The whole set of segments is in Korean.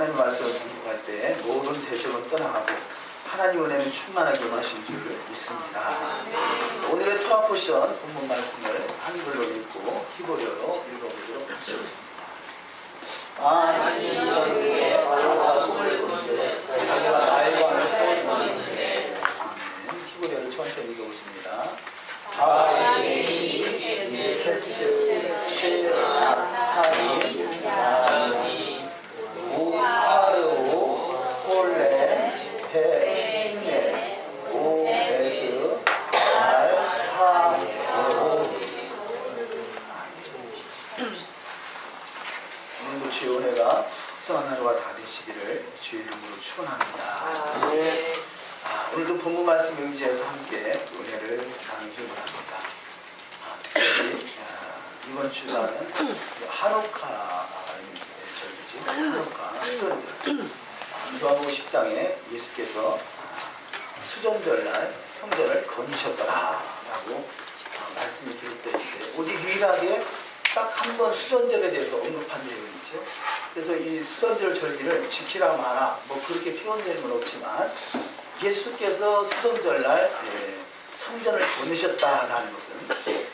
하나님 말씀을 공부할 때 모든 대적은 떠나가고 하나님 은혜는 충만하게 임하신 줄 믿습니다. 오늘의 토아 포션 본문 말씀을 한글로 읽고 히브리어로 읽어보도록 하겠습니다. 하나님 너희의 바로와 꿈을 본즉 자기가 나일과 하늘 세워서 있는데. 아멘. 히브리어를 천천히 읽어보십니다. 하나님이 하나님 우파르오 홀레 헤네 오베드 알파오. 오늘도 주의 은혜가 성한 하루가 다 되시기를 주의 이름으로 축원합니다. 오늘도 본문 말씀 의지해서 함께 은혜를 나누기를 원합니다. 특별히 이번 주간은 한우카 절기죠. 한우카 수전절. 누가복음 10장에 예수께서 수전절날 성전을 거니셨더라라고 말씀이 기록되어 있는데 어디 유일하게 딱 한 번 수전절에 대해서 언급한 내용이죠. 그래서 이 수전절 절기를 지키라 마라 뭐 그렇게 표현되는 건 없지만 예수께서 수전절날 성전을 거니셨다라는 것은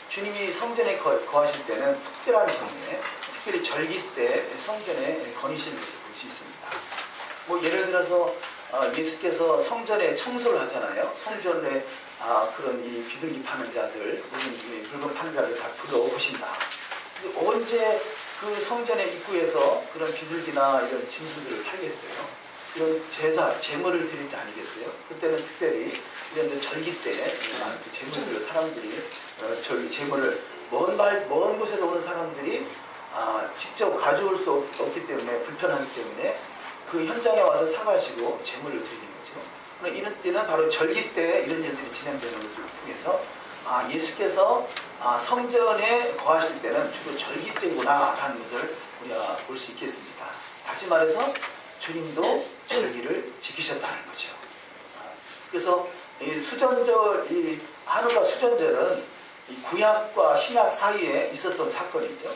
주님이 성전에 거하실 때는 특별한 경우에 특별히 절기 때 성전에 거니시는 것을 볼 수 있습니다. 뭐 예를 들어서 예수께서 성전에 청소를 하잖아요. 성전에 그런 이 비둘기 파는 자들, 물건 파는 자들 다 들어오신다. 언제 그 성전의 입구에서 그런 비둘기나 이런 짐승들을 팔겠어요? 이런 제사, 제물을 드릴 때 아니겠어요? 그때는 특별히 이런 절기 때 그 제물들을 사람들이 저기 제물을 먼 곳에서 오는 사람들이 직접 가져올 수 없기 때문에 불편하기 때문에 그 현장에 와서 사가지고 제물을 드리는 거죠. 그럼 이런 때는 바로 절기 때 이런 일들이 진행되는 것을 통해서 예수께서 성전에 거하실 때는 주로 절기 때구나 라는 것을 우리가 볼 수 있겠습니다. 다시 말해서 주님도 절기를 지키셨다는 거죠. 그래서 이 수전절, 이 하루가 수전절은 이 구약과 신약 사이에 있었던 사건이죠.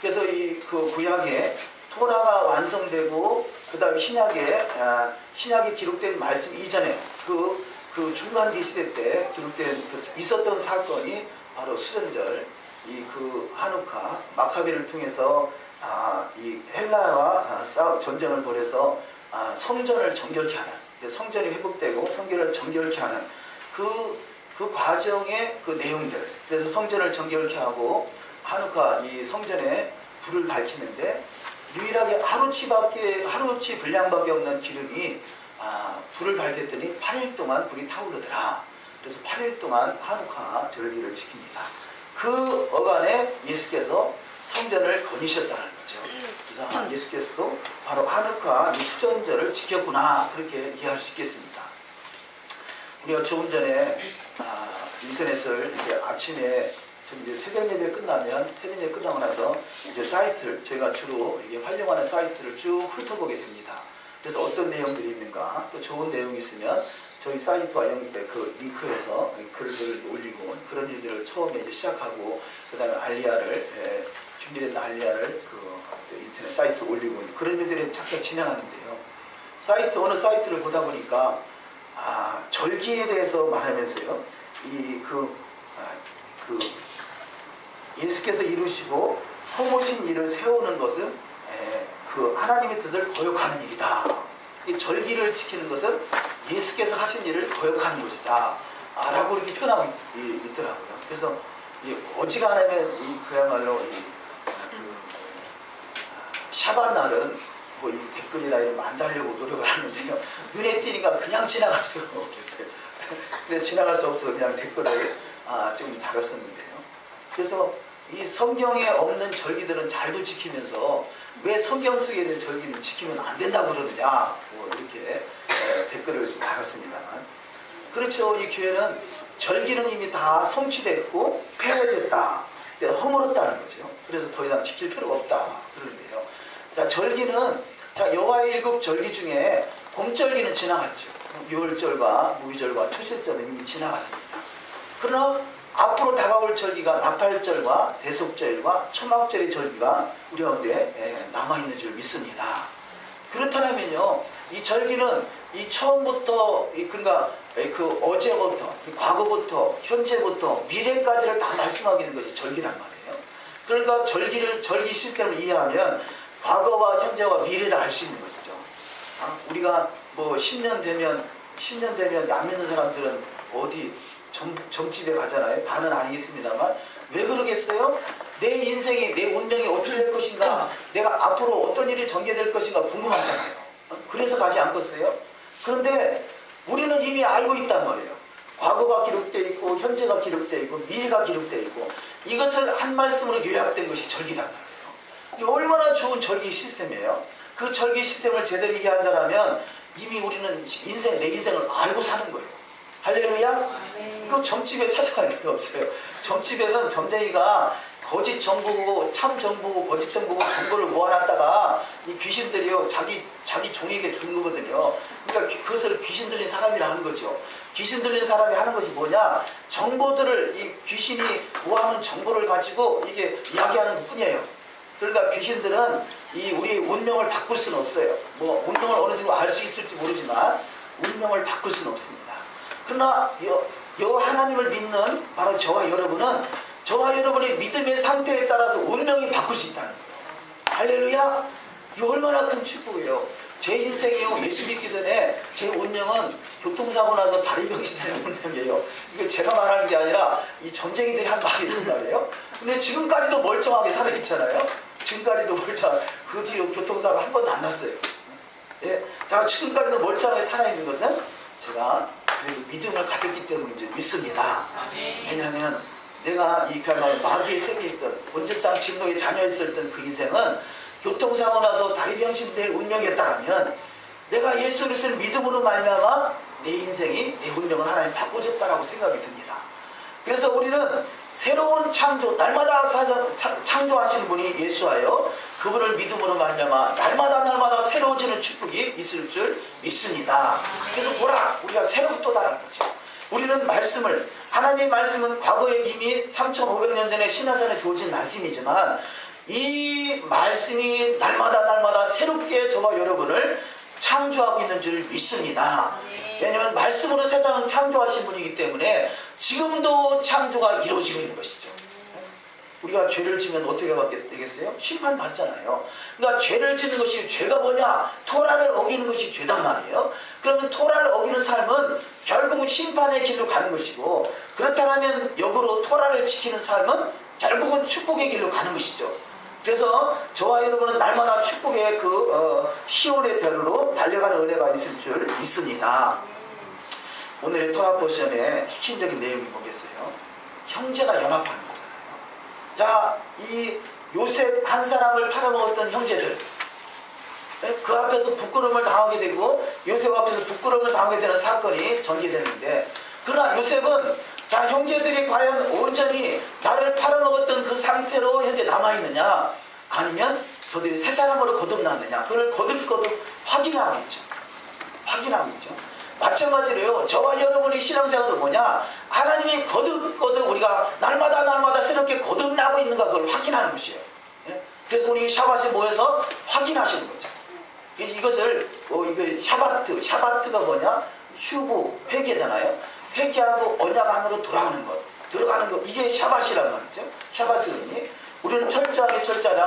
그래서 이 그 구약에 토라가 완성되고 그 다음에 신약에 기록된 말씀 이전에 그 중간기 시대 때 기록된 있었던 사건이 바로 수전절, 이 그 하누카 마카비를 통해서 이 헬라와 전쟁을 벌여서 성전을 정결케 하는, 성전이 회복되고 성전을 정결케 하는 그 과정의 그 내용들. 그래서 성전을 정결케 하고 하누카 이 성전에 불을 밝히는데 유일하게 하루치 분량밖에 없는 기름이 불을 밝혔더니 8일 동안 불이 타오르더라. 그래서 8일 동안 하누카 절기를 지킵니다. 그 어간에 예수께서 성전을 거니셨다는 거죠. 그래서 예수께서도 바로 하누카 이 수전절을 지켰구나 그렇게 이해할 수 있겠습니다. 우리가 조금 전에 인터넷을 이렇게 아침에 이제 새벽 예배 끝나고 나서 이제 사이트를 저희가 주로 이게 활용하는 사이트를 쭉 훑어보게 됩니다. 그래서 어떤 내용들이 있는가, 또 좋은 내용이 있으면 저희 사이트와 연결된 그 링크에서 글을 올리고 그런 일들을 처음에 이제 시작하고 그다음에 준비된 알리아를 그 인터넷 사이트에 올리고 그런 일들이 잠깐 진행하는데요. 어느 사이트를 보다 보니까 절기에 대해서 말하면서요, 예수께서 이루시고 허무신 일을 세우는 것은 그 하나님의 뜻을 거역하는 일이다. 이 절기를 지키는 것은 예수께서 하신 일을 거역하는 것이다. 라고 이렇게 표현하고 있더라고요. 그래서 어지간하면 그야말로 샤bat 날은 뭐 댓글이나 이런 거 안 달려고 노력을 하는데요. 눈에 띄니까 그냥 지나갈 수가 없겠어요. 그래서 지나갈 수 없어서 그냥 댓글을 좀 달았었는데요. 그래서 이 성경에 없는 절기들은 잘도 지키면서 왜 성경 속에 있는 절기는 지키면 안 된다고 그러느냐 뭐 이렇게 댓글을 좀 달았습니다만, 그렇죠. 이 교회는 절기는 이미 다 성취됐고 폐회됐다, 허물었다는 거죠. 그래서 더 이상 지킬 필요가 없다 그러는데요. 자, 절기는 여호와의 7 절기 중에 봄절기는 지나갔죠. 유월절과 무기절과 초실절은 이미 지나갔습니다. 그러나 앞으로 다가올 절기가 나팔절과 대속절과 초막절의 절기가 우리 가운데 남아있는 줄 믿습니다. 그렇다면요, 이 절기는 이 처음부터 그러니까 그 어제부터, 과거부터, 현재부터 미래까지를 다 말씀하고 있는 것이 절기란 말이에요. 그러니까 절기 시스템을 이해하면 과거와 현재와 미래를 알 수 있는 것이죠. 우리가 뭐 10년 되면 안 믿는 사람들은 어디 점집에 가잖아요. 다는 아니겠습니다만 왜 그러겠어요? 내 인생이, 내 운명이 어떻게 될 것인가, 내가 앞으로 어떤 일이 전개될 것인가 궁금하잖아요. 그래서 가지 않겠어요? 그런데 우리는 이미 알고 있단 말이에요. 과거가 기록되어 있고 현재가 기록되어 있고 미래가 기록되어 있고, 이것을 한 말씀으로 요약된 것이 절기단 말이에요. 얼마나 좋은 절기 시스템이에요. 그 절기 시스템을 제대로 이해한다면 이미 우리는 내 인생을 알고 사는 거예요. 할렐루야. 그 점집에 찾아갈 필요 없어요. 점집에는 점쟁이가 거짓 정보고 참 정보고 거짓 정보고 정보를 모아놨다가 이 귀신들이요, 자기 종에게 주는 거거든요. 그러니까 그것을 귀신 들린 사람이라 하는 거죠. 귀신 들린 사람이 하는 것이 뭐냐, 정보들을, 이 귀신이 모아놓은 정보를 가지고 이게 이야기하는 것 뿐이에요. 그러니까 귀신들은 우리의 운명을 바꿀 수는 없어요. 뭐 운명을 어느 정도 알 수 있을지 모르지만 운명을 바꿀 수는 없습니다. 그러나 여 하나님을 믿는 바로 저와 여러분의 믿음의 상태에 따라서 운명이 바꿀 수 있다는 거예요. 할렐루야. 이거 얼마나 큰 축복이에요. 제 인생이요, 예수 믿기 전에 제 운명은 교통사고 나서 다리 병신되는 운명이에요. 이거 제가 말하는 게 아니라 이 점쟁이들이 한 말이란 말이에요. 근데 지금까지도 멀쩡하게 살아있잖아요. 지금까지도 멀쩡하게. 그 뒤로 교통사고 한 번도 안 났어요. 예, 자, 지금까지도 멀쩡하게 살아있는 것은 제가 그래도 믿음을 가졌기 때문인지 믿습니다. 왜냐하면 내가 이 마귀의 세계에 있던 본질상 진노의 자녀였었던 그 인생은 교통사고 나서 다리병신 될 운명이었다면, 내가 예수 그리스도를 믿음으로 말미암아 내 인생이, 내 운명을 하나님 바꿔줬다라고 생각이 듭니다. 그래서 우리는 새로운 창조, 날마다 창조하시는 분이 예수하여 그분을 믿음으로 말미암아 날마다 새로워지는 축복이 있을 줄 믿습니다. 그래서 보라, 우리가 새롭도다라는 거죠. 우리는 하나님의 말씀은 과거에 이미 3500년 전에 시나산에 주어진 말씀이지만, 이 말씀이 날마다 새롭게 저와 여러분을 창조하고 있는 줄 믿습니다. 왜냐하면 말씀으로 세상을 창조하신 분이기 때문에 지금도 창조가 이루어지고 있는 것이죠. 우리가 죄를 지면 어떻게 되겠어요? 심판받잖아요. 그러니까 죄를 짓는 것이, 죄가 뭐냐? 토라를 어기는 것이 죄단 말이에요. 그러면 토라를 어기는 삶은 결국은 심판의 길로 가는 것이고, 그렇다면 역으로 토라를 지키는 삶은 결국은 축복의 길로 가는 것이죠. 그래서 저와 여러분은 날마다 축복의 시온의 대로로 달려가는 은혜가 있을 줄 믿습니다. 오늘의 토라 포션의 핵심적인 내용이 뭐겠어요? 형제가 연합하는 거잖아요. 자, 이 요셉 한 사람을 팔아먹었던 형제들, 그 앞에서 부끄러움을 당하게 되고 요셉 앞에서 부끄러움을 당하게 되는 사건이 전개되는데, 그러나 요셉은 자, 형제들이 과연 온전히 나를 팔아먹었던 그 상태로 현재 남아있느냐, 아니면 저들이 새 사람으로 거듭났느냐, 그걸 거듭 확인하고 있죠. 마찬가지로요, 저와 여러분의 신앙생활은 뭐냐, 하나님이 거듭 우리가 날마다 새롭게 거듭나고 있는가, 그걸 확인하는 것이에요. 예? 그래서 우리 샤밧에 모여서 확인하시는 거죠. 그래서 이것을 샤바트가 뭐냐, 슈브, 회개잖아요. 회개하고 언약 안으로 들어가는 것, 이게 샤밧이란 말이죠. 샤밧은 우리는 철저하게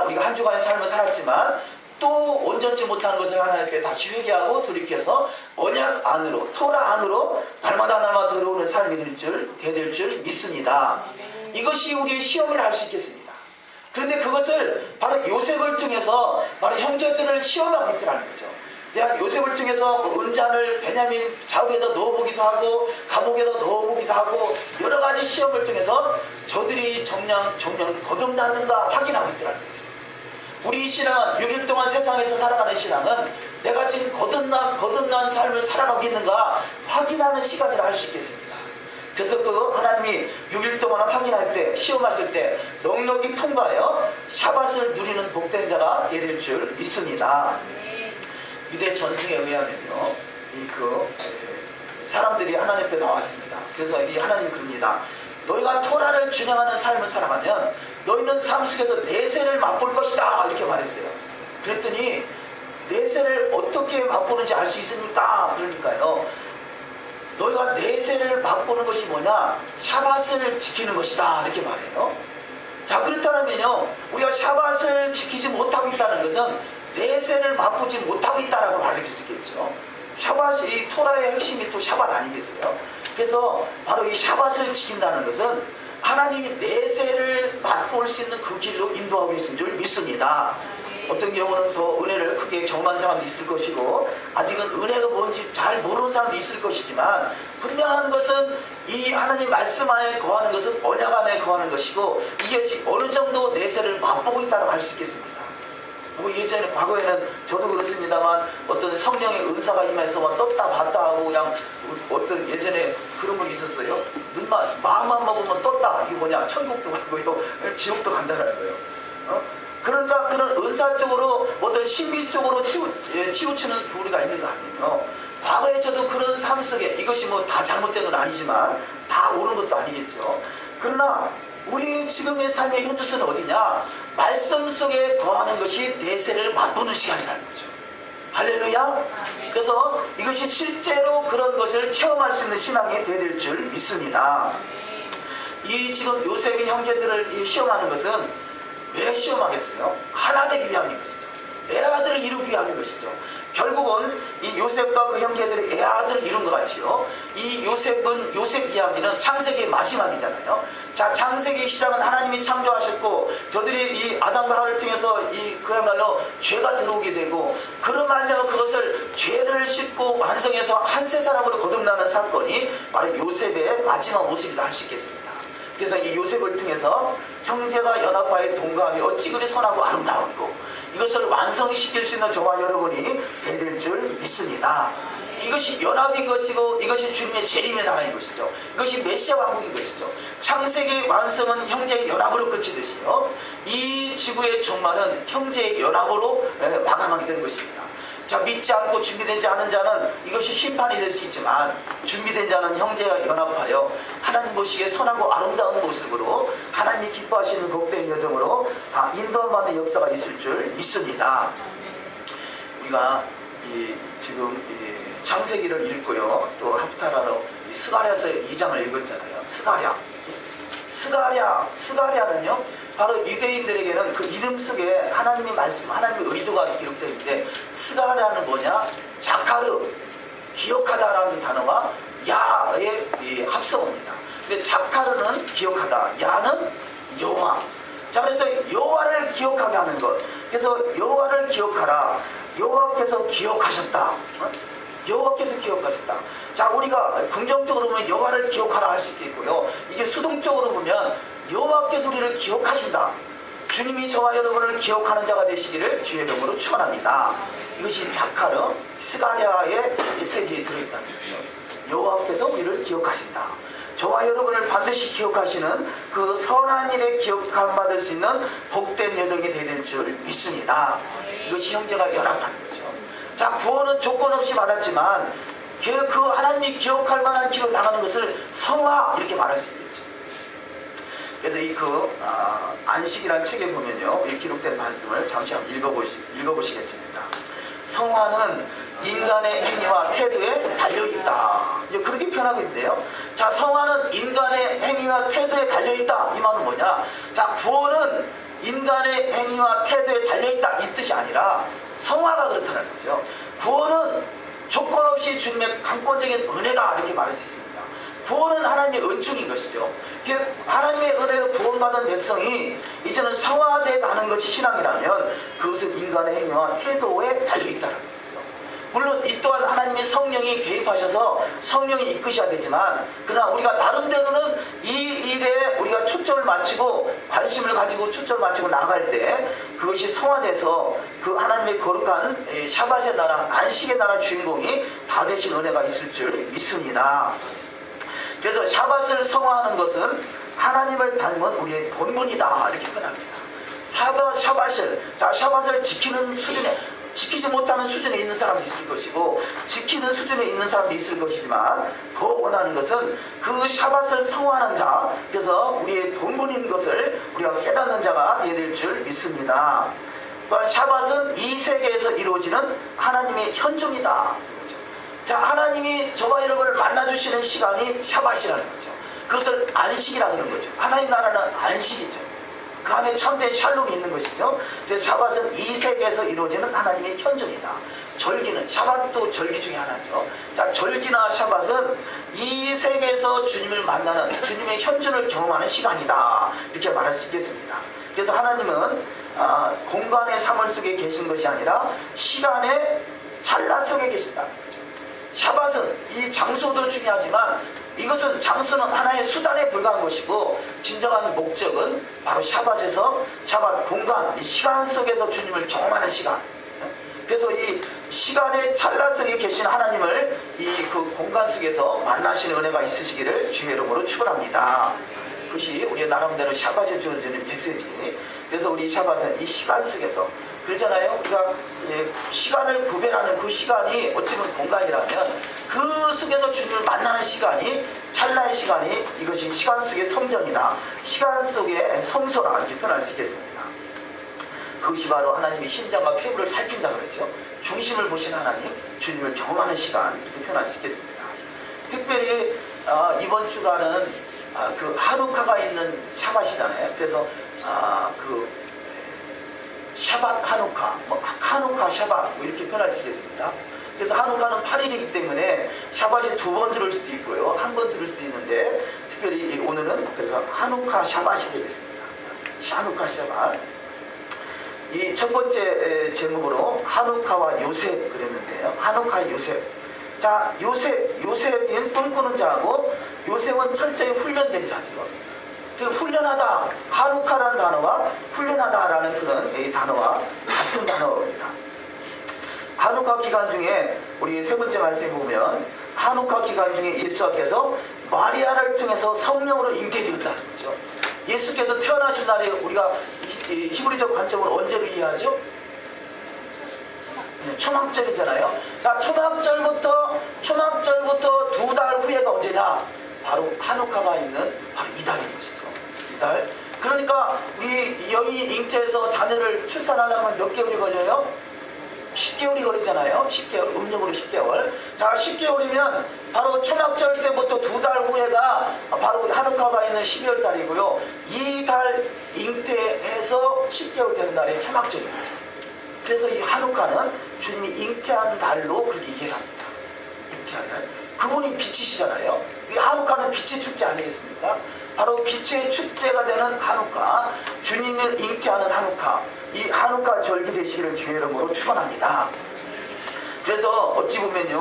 우리가 한 주간의 삶을 살았지만 또 온전치 못한 것을 하나님께 다시 회개하고 돌이켜서 언약 안으로, 토라 안으로 날마다 들어오는 삶이 될 줄 믿습니다. 이것이 우리의 시험이라 할 수 있겠습니다. 그런데 그것을 바로 요셉을 통해서 바로 형제들을 시험하고 있더라는 거죠. 요셉을 통해서 은잔을 베냐민 자루에다 넣어보기도 하고 감옥에다 넣어보기도 하고 여러 가지 시험을 통해서 저들이 정녕 거듭났는가 확인하고 있더라는 거죠. 우리 신앙은 6일 동안 세상에서 살아가는 신앙은 내가 지금 거듭난 삶을 살아가고 있는가 확인하는 시간이라 할 수 있겠습니다. 그래서 하나님이 6일 동안 확인할 때, 시험하실 때 넉넉히 통과하여 샤밧을 누리는 복된 자가 될 줄 믿습니다. 유대 전승에 의하면요, 사람들이 하나님 앞에 나왔습니다. 그래서 이 하나님이 그럽니다. 너희가 토라를 준행하는 삶을 살아가면 너희는 삶 속에서 내세를 맛볼 것이다, 이렇게 말했어요. 그랬더니 내세를 어떻게 맛보는지 알 수 있습니까? 그러니까요, 너희가 내세를 맛보는 것이 뭐냐? 샤밧을 지키는 것이다, 이렇게 말해요. 자, 그렇다면요, 우리가 샤밧을 지키지 못하고 있다는 것은 내세를 맛보지 못하고 있다라고 말할 수 있겠죠. 샤밧이, 이 토라의 핵심이 또 샤밧 아니겠어요? 그래서 바로 이 샤밧을 지킨다는 것은 하나님이 내세를 맛볼 수 있는 그 길로 인도하고 계신 줄 믿습니다. 어떤 경우는 더 은혜를 크게 경험한 사람도 있을 것이고, 아직은 은혜가 뭔지 잘 모르는 사람도 있을 것이지만, 분명한 것은 이 하나님 말씀 안에 거하는 것은 언약 안에 거하는 것이고, 이것이 어느 정도 내세를 맛보고 있다고 할 수 있겠습니다. 예전에, 과거에는 저도 그렇습니다만, 어떤 성령의 은사가 임해서 막 떴다 봤다 하고, 그냥 어떤 예전에 그런 분이 있었어요. 마음만 먹으면 떴다, 이게 뭐냐, 천국도 가고요, 지옥도 간다는 거예요. 그러니까 그런 은사 쪽으로, 어떤 신비 쪽으로 치우치는 교리가 있는 거 아니에요. 과거에 저도 그런 삶 속에, 이것이 뭐 다 잘못된 건 아니지만 다 옳은 것도 아니겠죠. 그러나 우리 지금의 삶의 현주소는 어디냐? 말씀 속에 거하는 것이 내세를 맛보는 시간이라는 거죠. 할렐루야. 그래서 이것이 실제로 그런 것을 체험할 수 있는 신앙이 되될 줄 믿습니다. 이 지금 요셉의 형제들을 시험하는 것은 왜 시험하겠어요? 하나 되기 위함인 것이죠. 내 아들을 이루기 위함인 것이죠. 결국은 이 요셉과 그 형제들이 애 아들을 이룬 것 같이요, 이 요셉 이야기는 창세기의 마지막이잖아요. 자, 창세기 시작은 하나님이 창조하셨고, 저들이 이 아담과 하와를 통해서 그야말로 죄가 들어오게 되고, 그러말려 그것을 죄를 씻고 완성해서 한 세 사람으로 거듭나는 사건이 바로 요셉의 마지막 모습이다 할 수 있겠습니다. 그래서 이 요셉을 통해서 형제가 연합하여 동감이 어찌 그리 선하고 아름다운고, 이것을 완성시킬 수 있는 저와 여러분이 되될 줄 믿습니다. 이것이 연합인 것이고, 이것이 주님의 재림의 나라인 것이죠. 이것이 메시아 왕국인 것이죠. 창세기의 완성은 형제의 연합으로 그치듯이요, 이 지구의 종말은 형제의 연합으로 마감하게 되는 것입니다. 자, 믿지 않고 준비되지 않은 자는 이것이 심판이 될 수 있지만, 준비된 자는 형제와 연합하여 하나님 보시기에 선하고 아름다운 모습으로 하나님이 기뻐하시는 복된 여정으로 다 인도받는 역사가 있을 줄 믿습니다. 우리가 지금 창세기를 읽고요, 또 하프타라로 스가랴서 2장을 읽었잖아요. 스가랴는요, 바로 유대인들에게는 그 이름 속에 하나님의 말씀, 하나님의 의도가 기록되어 있는데, 스가랴는 뭐냐? 자카르, 기억하다라는 단어가 야의 합성어입니다. 근데 자카르는 기억하다, 야는 여호와. 자, 그래서 여호와를 기억하게 하는 것. 그래서 여호와를 기억하라. 여호와께서 기억하셨다. 여호와께서 기억하셨다. 자, 우리가 긍정적으로 보면 여호와를 기억하라 할 수 있겠고요, 이게 수동적으로 보면 여호와께서 우리를 기억하신다. 주님이 저와 여러분을 기억하는 자가 되시기를 주의 이름으로 축원합니다. 이것이 자카르, 스가랴의 메시지에 들어있다는 거죠. 여호와께서 우리를 기억하신다. 저와 여러분을 반드시 기억하시는 그 선한 일에 기억함 받을 수 있는 복된 여정이 되될 줄 믿습니다. 이것이 형제가 연합하는 거죠. 자, 구원은 조건 없이 받았지만 그 하나님이 기억할 만한 길로 나가는 것을 성화, 이렇게 말할 수 있겠죠. 그래서 안식이라는 책에 보면요, 이 기록된 말씀을 잠시 한번 읽어보시겠습니다. 성화는 인간의 행위와 태도에 달려있다, 그렇게 표현하고 있는데요. 자, 성화는 인간의 행위와 태도에 달려있다, 이 말은 뭐냐? 자, 구원은 인간의 행위와 태도에 달려있다, 이 뜻이 아니라 성화가 그렇다는 거죠. 구원은 조건 없이 주님의 강권적인 은혜다, 이렇게 말할 수 있습니다. 구원은 하나님의 은총인 것이죠. 하나님의 은혜로 구원받은 백성이 이제는 성화되어 가는 것이 신앙이라면, 그것은 인간의 행위와 태도에 달려있다는 거죠. 물론 이 또한 하나님의 성령이 개입하셔서 성령이 이끄셔야 되지만, 그러나 우리가 나름대로는 이 일에 우리가 초점을 맞추고 관심을 가지고 초점을 맞추고 나갈 때, 그것이 성화돼서 그 하나님의 거룩한 샤밧의 나라, 안식의 나라 주인공이 다 되신 은혜가 있을 줄 믿습니다. 그래서 샤밧을 성화하는 것은 하나님을 닮은 우리의 본분이다, 이렇게 표현합니다. 샤밧을 지키는 수준에, 지키지 못하는 수준에 있는 사람도 있을 것이고, 지키는 수준에 있는 사람도 있을 것이지만, 더 원하는 것은 그 샤밧을 성화하는 자, 그래서 우리의 본분인 것을 우리가 깨닫는 자가 되어야 될 줄 믿습니다. 또한 샤밧은 이 세계에서 이루어지는 하나님의 현존이다. 자, 하나님이 저와 여러분을 만나주시는 시간이 샤밧이라는 거죠. 그것을 안식이라고 하는 거죠. 하나님 나라는 안식이죠. 그 안에 참된 샬롬이 있는 것이죠. 그래서 샤밧은 이 세계에서 이루어지는 하나님의 현존이다. 절기는, 샤밧도 절기 중에 하나죠. 자, 절기나 샤밧은 이 세계에서 주님을 만나는, 주님의 현존을 경험하는 시간이다. 이렇게 말할 수 있겠습니다. 그래서 하나님은 공간의 사물 속에 계신 것이 아니라 시간의 찰나 속에 계신다는 거죠. 샤밧은 이 장소도 중요하지만 이것은, 장소는 하나의 수단에 불과한 것이고 진정한 목적은 바로 샤밧에서, 샤밧 공간, 이 시간 속에서 주님을 경험하는 시간. 그래서 이 시간의 찰나 속에 계신 하나님을 이 그 공간 속에서 만나시는 은혜가 있으시기를 주의 이름으로 축원합니다. 그것이 우리 나름대로 샤밧에 주어지는 메시지. 그래서 우리 샤밧은 이 시간 속에서, 그렇잖아요. 우리가 시간을 구별하는 그 시간이 어찌보면 공간이라면 그 속에서 주님을 만나는 시간이, 찰나의 시간이, 이것이 시간 속의 성전이다. 시간 속의 성소라, 이렇게 표현할 수 있겠습니다. 그것이 바로 하나님의 심장과 폐부를 살핀다 그러죠. 중심을 보시는 하나님, 주님을 경험하는 시간, 이렇게 표현할 수 있겠습니다. 특별히 이번 주간은 그 하누카가 있는 샤밧이잖아요. 그래서 그 샤밧 하누카, 하누카 샤밧, 이렇게 표현할 수 있겠습니다. 그래서 하누카는 8일이기 때문에 샤밧이 2번 들을 수도 있고요, 1번 들을 수도 있는데, 특별히 오늘은 그래서 하누카 샤밧이 되겠습니다. 하누카 샤밧. 이 첫 번째 제목으로 하누카와 요셉 그랬는데요. 하누카 요셉. 자, 요셉은 꿈꾸는 자고 요셉은 철저히 훈련된 자죠. 그 훈련하다, 하누카라는 단어와 훈련하다라는 그런 이 단어와 같은 단어입니다. 하누카 기간 중에 우리 세 번째 말씀에 보면 하누카 기간 중에 예수께서 마리아를 통해서 성령으로 잉태되었다는 거죠. 예수께서 태어나신 날에 우리가 히브리적 관점으로 언제로 이해하죠? 초막절이잖아요. 자, 초막절부터 2달 후에가 언제냐? 바로 하누카가 있는 바로 이달인 것이죠. 이달. 그러니까 우리 여인이 잉태해서 자녀를 출산하려면 몇 개월이 걸려요? 10개월이 걸리잖아요. 10개월, 음력으로 10개월. 자, 10개월이면 바로 초막절 때부터 2달 후에가 바로 하누카가 있는 12월 달이고요. 이 달 잉태해서 10개월 되는 날이 초막절입니다. 그래서 이 하누카는 주님이 잉태한 달로 그렇게 이해를 합니다. 잉태한 달. 그분이 빛이시잖아요. 이 하누카는 빛의 축제 아니겠습니까? 바로 빛의 축제가 되는 하누카, 주님을 잉태하는 하누카, 이 하누카 절기 되시기를 주의 이름으로 축원합니다. 그래서 어찌 보면요,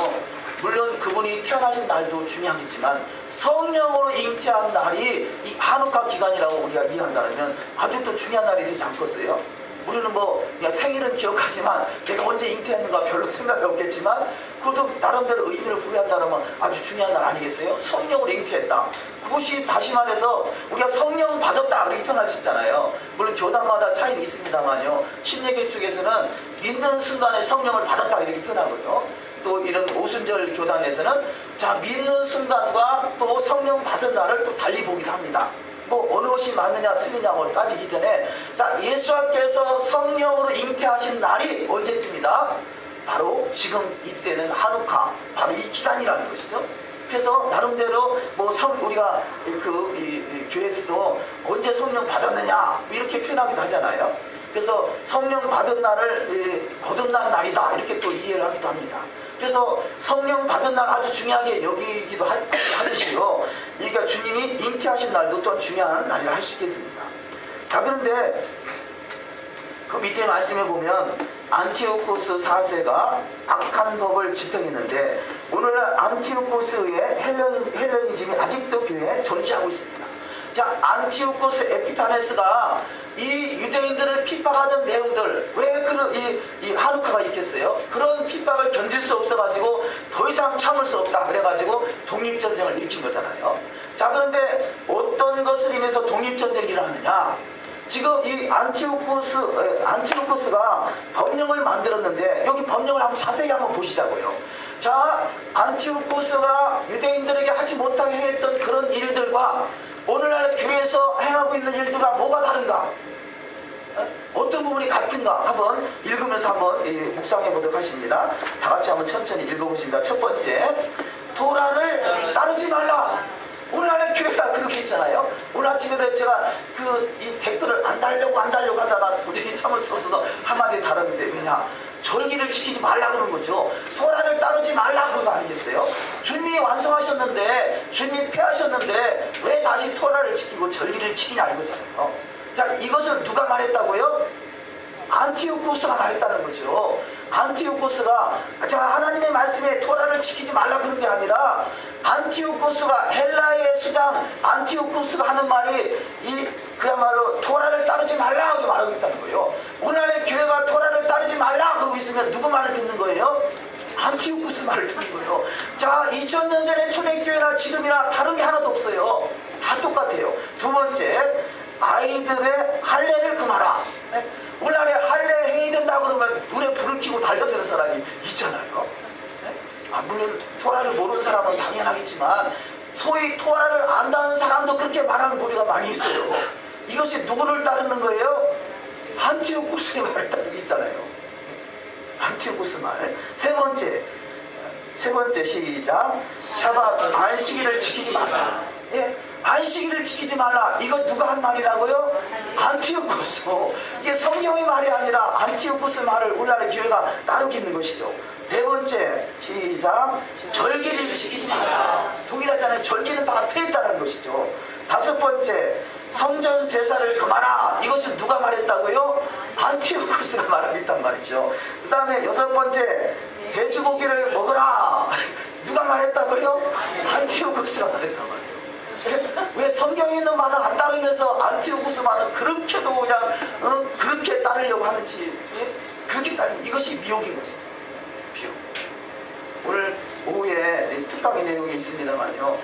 물론 그분이 태어나신 날도 중요하겠지만 성령으로 잉태한 날이 이 하누카 기간이라고 우리가 이해한다면 아주 또 중요한 날이 되지 않겠어요? 우리는 뭐 그냥 생일은 기억하지만 내가 언제 잉태했는가 별로 생각이 없겠지만 그것도 나름대로 의미를 부여한다면 아주 중요한 날 아니겠어요? 성령으로 잉태했다. 그것이 다시 말해서 우리가 성령 받았다 그렇게 표현할 수 있잖아요. 물론 교단마다 차이는 있습니다만요. 신예계 쪽에서는 믿는 순간에 성령을 받았다 이렇게 표현하고요. 또 이런 오순절 교단에서는 자, 믿는 순간과 또 성령 받은 날을 또 달리 보기도 합니다. 뭐 어느 것이 맞느냐 틀리냐고 따지기 전에 자, 예수께서 성령으로 잉태하신 날이 언제쯤이다? 바로 지금 이때는 하누카, 바로 이 기간이라는 것이죠. 그래서 나름대로 뭐 우리가 이 교회에서도 언제 성령 받았느냐 이렇게 표현하기도 하잖아요. 그래서 성령 받은 날을 거듭난 날이다 이렇게 또 이해를 하기도 합니다. 그래서 성령 받은 날 아주 중요하게 여기기도 하듯이요. 그러니까 주님이 잉태하신 날도 또한 중요한 날이라 할 수 있겠습니다. 자, 그런데 그 밑에 말씀에 보면 안티오코스 4세가 악한 법을 집행했는데 오늘날 안티오코스의 헬레니즘이 아직도 교회에 존재하고 있습니다. 자, 안티오코스 에피파네스가 이 유대인들을 핍박하던 내용들, 왜 그런 이 하누카가 있겠어요? 그런 핍박을 견딜 수 없어가지고 더 이상 참을 수 없다 그래가지고 독립전쟁을 일으킨 거잖아요. 자, 그런데 어떤 것을 인해서 독립전쟁이 일어났느냐? 지금 이 안티오코스가 법령을 만들었는데 여기 법령을 한번 자세히 한번 보시자고요. 자, 안티오코스가 유대인들에게 하지 못하게 했던 그런 일들과 오늘날 교회에서 행하고 있는 일들과 뭐가 다른가? 어떤 부분이 같은가 한번 읽으면서 한번 묵상해 보도록 하십니다. 다 같이 한번 천천히 읽어보십니다. 첫 번째, 토라를 따르지 말라. 오늘날의 교회가 그렇게 있잖아요. 오늘 아침에도 제가 이 댓글을 안 달려고 하다가 도저히 참을 수 없어서 한마디 달았는데, 왜냐? 절기를 지키지 말라 그런 거죠. 토라를 따르지 말라 그런 거 아니겠어요? 주님이 완성하셨는데, 주님이 폐하셨는데 왜 다시 토라를 지키고 절기를 지키냐 이거잖아요. 자, 이것을 누가 말했다고요? 안티오코스가 말했다는 거죠. 안티오코스가, 자, 하나님의 말씀에 토라를 지키지 말라 그런 게 아니라, 안티오코스가, 헬라의 수장 안티오코스가 하는 말이 그야말로 토라를 따르지 말라 고 말하고 있다는 거예요. 오늘날의 교회가 토라를 따르지 말라 그러고 있으면 누구 말을 듣는 거예요? 안티오코스 말을 듣는 거예요. 자, 2000년 전에 초대교회나 지금이나 다른 게 하나도 없어요. 다 똑같아요. 두 번째, 아이들의 할례를 금하라. 오늘날에 할례 행위 된다 그러면 눈에 불을 켜고 달려드는 사람이 있잖아요. 물론 토라를 모르는 사람은 당연하겠지만, 소위 토라를 안다는 사람도 그렇게 말하는 고리가 많이 있어요. 이것이 누구를 따르는 거예요? 안티오코스의 말을 따르고 있잖아요. 안티오코스 말. 세 번째 시작. 샤밧, 안식일을 지키지 말라. 예? 안식일을 지키지 말라. 이거 누가 한 말이라고요? 안티오코스. 이게 성경의 말이 아니라 안티오코스의 말을 오늘날의 교회가 따르고 있는 것이죠. 네 번째 시작. 절기를 지키지 말라. 동일하잖아요. 절기는 다 폐했다는 것이죠. 다섯 번째, 성전 제사를 금하라. 이것은 누가 말했다고요? 안티오코스가 말하고 있단 말이죠. 그 다음에 여섯 번째, 돼지고기를 먹으라. 누가 말했다고요? 안티오코스가 말했단 말이에요. 왜 성경에 있는 말을 안 따르면서 안티오코스 말은 그렇게도 그냥 그렇게 따르려고 하는지, 그렇게 따르는, 이것이 미혹인 것이죠. 미혹. 오늘 오후에 특강의 내용이 있습니다만요,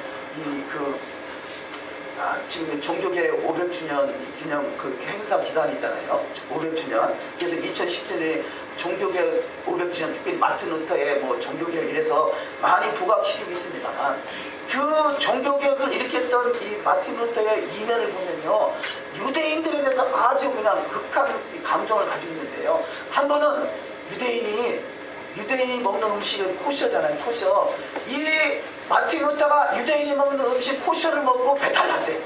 지금 종교계 500주년 기념 그 행사 기간이잖아요. 500주년. 그래서 2010년에 종교계 500주년, 특별히 마틴 루터의 종교개혁 이래서 많이 부각시키고 있습니다만, 그 종교개혁을 일으켰던 이 마틴 루터의 이면을 보면요, 유대인들에 대해서 아주 그냥 극한 감정을 가지고 있는데요. 한 번은 유대인이 먹는 음식은 코셔잖아요. 코셔. 이 마틴 루터가 유대인이 먹는 음식 코셔를 먹고 배탈 났대.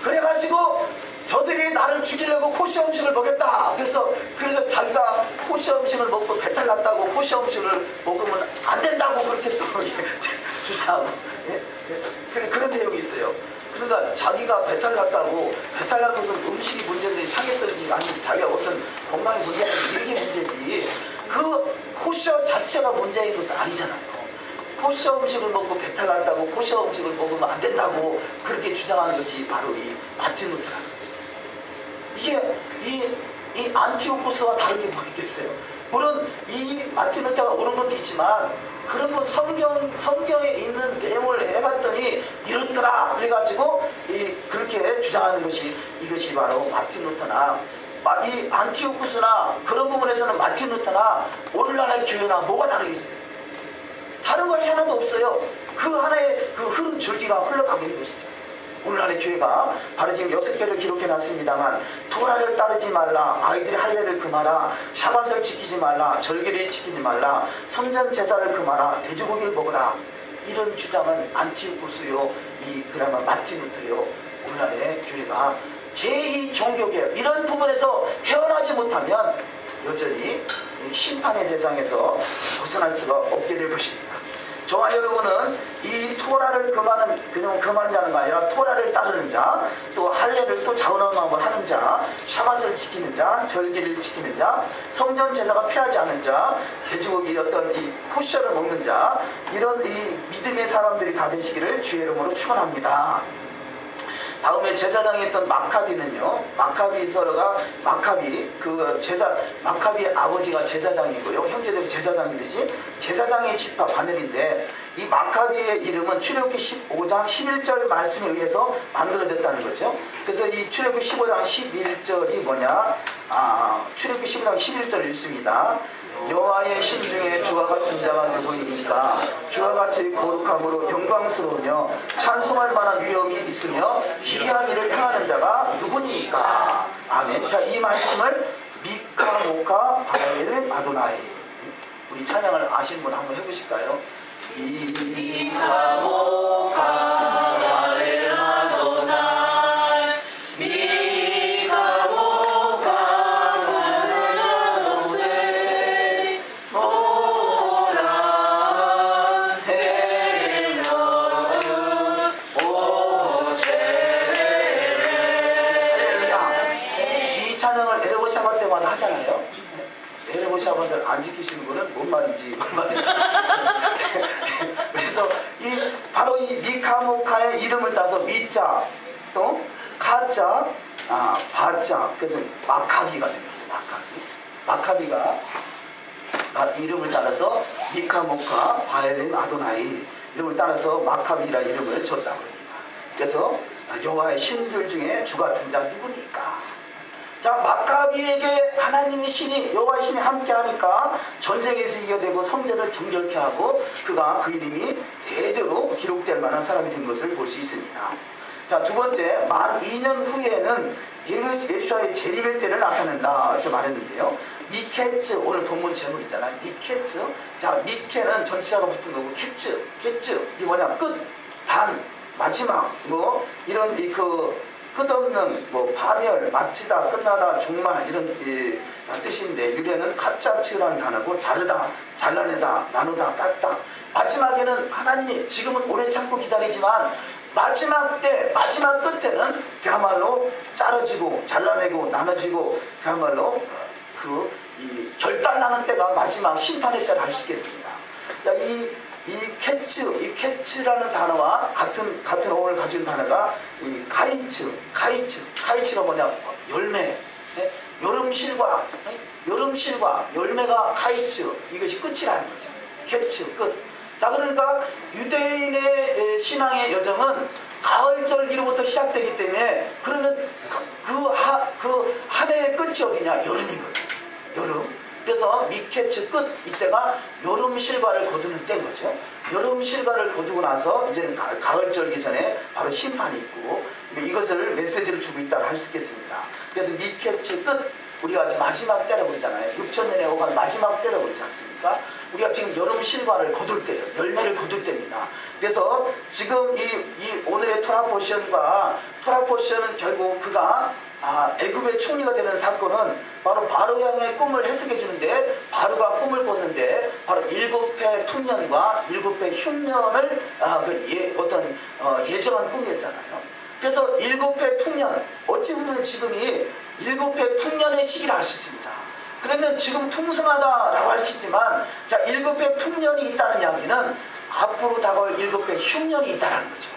그래가지고 저들이 나를 죽이려고 코셔 음식을 먹였다. 그래서 자기가 코셔 음식을 먹고 배탈 났다고 코셔 음식을 먹으면 안 된다고 그렇게 또 주장하고, 그런 내용이 있어요. 그러니까 자기가 배탈 났다고, 배탈 나서 음식이 문제인지 상했던지 아니면 자기가 어떤 건강에 문제가 있는지 이게 문제지, 그 코셔 자체가 문제인 것은 아니잖아요. 코셔 음식을 먹고 배탈 났다고 코셔 음식을 먹으면 안 된다고 그렇게 주장하는 것이 바로 이 마틴 루터라는 거죠. 이게 이 안티오코스와 다른 게 뭐겠어요? 물론 이 마틴 루터가 옳은 것도 있지만, 그런 건 성경에 있는 내용을 해봤더니 이렇더라. 그래가지고 그렇게 주장하는 것이, 이것이 바로 마틴 루터나 이 안티오코스나 그런 부분에서는 마틴 루터나 오늘날의 교회나 뭐가 다르겠어요? 다른 것이 하나도 없어요. 그 하나의 그 흐름 줄기가 흘러가고 있는 것이죠. 오늘날의 교회가 바로 지금 6개를 기록해 놨습니다만, 토라를 따르지 말라, 아이들의 할례를 금하라, 샤밧을 지키지 말라, 절기를 지키지 말라, 성전 제사를 금하라, 돼지고기를 먹으라, 이런 주장은 안티오코스요, 그나마 마틴 루터요. 오늘날의 교회가 제2 종교개혁 이런 부분에서 헤어나지 못하면 여전히 심판의 대상에서 벗어날 수가 없게 될 것입니다. 저와 여러분은 이 토라를 그냥 금하는 자가 아니라 토라를 따르는 자, 또 할례를 또 자원하는 마음을 하는 자, 샤밧을 지키는 자, 절기를 지키는 자, 성전 제사가 폐하지 않는 자, 돼지고기 어떤 이 코셔를 먹는 자, 이런 이 믿음의 사람들이 다 되시기를 주의 이름으로 축원합니다. 다음에 제사장이 있던 마카비는요, 마카비서가 마카비의 아버지가 제사장이고요, 형제들이 제사장이 되지, 제사장의 지파 바늘인데, 이 마카비의 이름은 출애굽기 15장 11절 말씀에 의해서 만들어졌다는 거죠. 그래서 이 출애굽기 15장 11절이 뭐냐? 출애굽기 15장 11절 읽습니다. 여호와의 신중에 주와 같은 자가 누구이니까? 주와 같이 거룩함으로 영광스러우며 찬송할 만한 위엄이 있으며 기이한 일을 행하는 자가 누구니까? 아멘. 자, 이 말씀을 미카 모카 바엘 아도나이, 우리 찬양을 아시는 분 한번 해보실까요? 미카 모카 바엘 아도나이, 미카 모카 바엘 아도나이, 오라 헤르 오세레. 할렐루야. 이 찬양을 에레보 샤바 때마다 하잖아요. 에레보 샤바를 안 지키시는 분은 뭔 말인지 그래서 바로 이 미카모카의 이름을 따서 미자, 또 카자, 바자, 그래서 마카비가 된 거죠. 마카비가 이름을 따라서 미카모카 바엘린 아도나이 이름을 따라서 마카비라 이름을 줬다고 합니다. 그래서 여호와의 신들 중에 주 같은 자 누구니까? 자, 마카비에게 하나님의 신이, 여호와의 신이 함께하니까 전쟁에서 이겨내고 성전을 정결케 하고 그가 그 이름이 대대로 기록될 만한 사람이 된 것을 볼 수 있습니다. 자, 두 번째, 만 2년 후에는 예수와의 재림일 때를 나타낸다 이렇게 말했는데요. 미케츠, 오늘 본문 제목이잖아요. 미케츠. 자, 미케는 전치사가 붙은 거고 케츠 이 뭐냐, 끝, 단, 마지막, 뭐 이런 끝없는 파멸, 마치다, 끝나다, 종말 이런 뜻인데, 유래는 가짜츠라는 단어고 자르다, 잘라내다, 나누다, 깎다. 마지막에는 하나님이 지금은 오래 참고 기다리지만 마지막 때, 마지막 끝에는 그야말로 자르지고 잘라내고 나눠지고 그야말로 이 결단나는 때가 마지막 심판의 때를 알 수 있겠습니다. 이 캐츠라는 단어와 같은 어원을 가진 단어가 이 카이츠가 뭐냐, 열매, 여름실과 열매가 카이츠, 이것이 끝이라는 거죠. 캐츠, 끝. 자, 그러니까 유대인의 신앙의 여정은 가을절기로부터 시작되기 때문에, 그러면 한 해의 끝이 어디냐, 여름인 거죠. 여름. 그래서 미케츠 끝, 이때가 여름 실과를 거두는 때인 거죠. 여름 실과를 거두고 나서 이제는 가을절기 전에 바로 심판이 있고, 이것을 메시지를 주고 있다고 할 수 있겠습니다. 그래서 미케츠 끝, 우리가 마지막 때라고 그러잖아요. 6천년에 오간 마지막 때라고 그러지 않습니까? 우리가 지금 여름 실과를 거둘 때예요. 열매를 거둘 때입니다. 그래서 지금 이 오늘의 토라 포션은 결국 그가 애굽의 총리가 되는 사건은 바로 바로 향의 꿈을 해석해 주는데, 바로가 꿈을 꿨는데 바로 7회 풍년과 7회 흉년을 예정한 꿈이었잖아요. 그래서 7회 풍년, 어찌 보면 지금이 7회 풍년의 시기를 알 수 있습니다. 그러면 지금 풍성하다라고 할 수 있지만, 자, 7회 풍년이 있다는 이야기는 앞으로 다가올 7회 흉년이 있다는 거죠.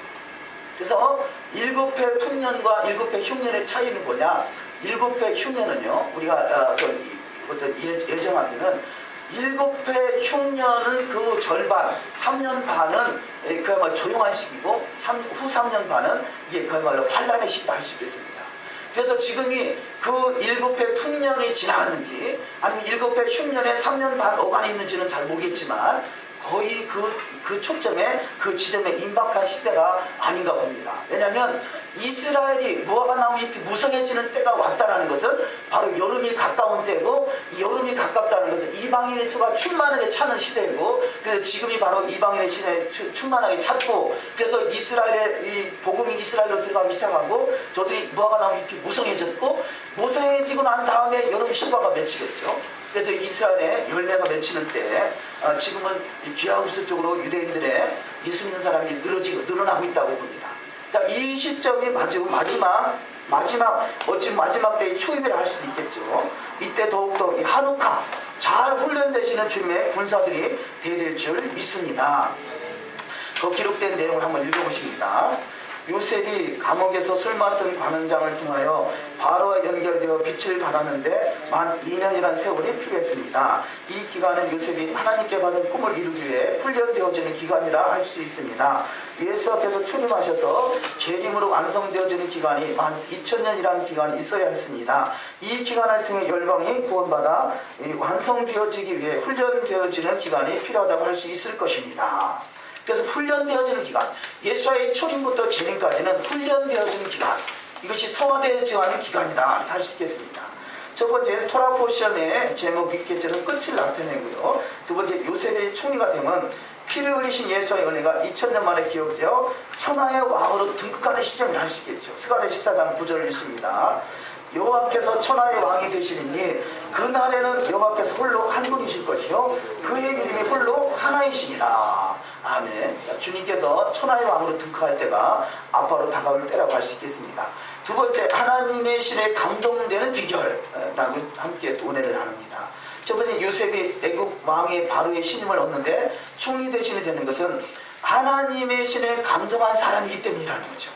그래서 7회 풍년과 7회 흉년의 차이는 뭐냐? 7회 흉년은요, 우리가 예정하기는 7회 흉년은 그 절반, 3년 반은 그야말로 조용한 시기고, 후 3년 반은 이게 그야말로 환란의 시기다 할 수 있겠습니다. 그래서 지금이 그 7회 풍년이 지나갔는지 아니면 7회 흉년에 3년 반 어간이 있는지는 잘 모르겠지만, 거의 그 초점에, 그 지점에 임박한 시대가 아닌가 봅니다. 왜냐하면 이스라엘이 무화과 나무 잎이 무성해지는 때가 왔다는 것은 바로 여름이 가까운 때고, 이 여름이 가깝다는 것은 이방인의 수가 충만하게 차는 시대이고, 그래서 지금이 바로 이방인의 시대에 충만하게 찼고, 그래서 이스라엘의 이 복음이 이스라엘로 들어가기 시작하고, 저들이 무화과 나무 잎이 무성해졌고, 무성해지고 난 다음에 여름 실과가 맺히겠죠. 그래서 이스라엘의 열매가 맺히는 때, 지금은 기하급수적으로 유대인들의 예수 믿는 사람이 늘어나고 있다고 봅니다. 자, 이 시점이 마지막 때의 초입이라 할 수도 있겠죠. 이때 더욱더 이 하누카, 잘 훈련되시는 주님의 군사들이 대될 줄 믿습니다. 그 기록된 내용을 한번 읽어보십니다. 요셉이 감옥에서 술 맡은 관원장을 통하여 바로와 연결되어 빛을 발하는데 만 2년이라는 세월이 필요했습니다. 이 기간은 요셉이 하나님께 받은 꿈을 이루기 위해 훈련되어지는 기간이라 할 수 있습니다. 예수 앞에서 출임하셔서 재림으로 완성되어지는 기간이 만 2000년이라는 기간이 있어야 했습니다. 이 기간을 통해 열방이 구원받아 완성되어지기 위해 훈련되어지는 기간이 필요하다고 할 수 있을 것입니다. 그래서 훈련되어지는 기간, 예수와의 초림부터 재림까지는 훈련되어지는 기간, 이것이 성화되어져 가는 기간이다 할 수 있겠습니다. 첫 번째 토라 포션의 제목 윗계절은 끝을 나타내고요. 두 번째 요셉의 총리가 되면 피를 흘리신 예수의 은혜가 2000년 만에 기억되어 천하의 왕으로 등극하는 시점을 할 수 있겠죠. 스가랴 14장 9절을 읽습니다. 여호와께서 천하의 왕이 되시리니 그날에는 여호와께서 홀로 한 분이실 것이요 그의 이름이 홀로 하나이시니라. 아멘. 주님께서 천하의 왕으로 등극할 때가 앞으로 다가올 때라고 할 수 있겠습니다. 두 번째 하나님의 신에 감동되는 비결라고 함께 은혜를 나눕니다. 첫 번째 요셉이 애굽 왕의 바로의 신임을 얻는데 총리 대신이 되는 것은 하나님의 신에 감동한 사람이기 때문이라는 거죠.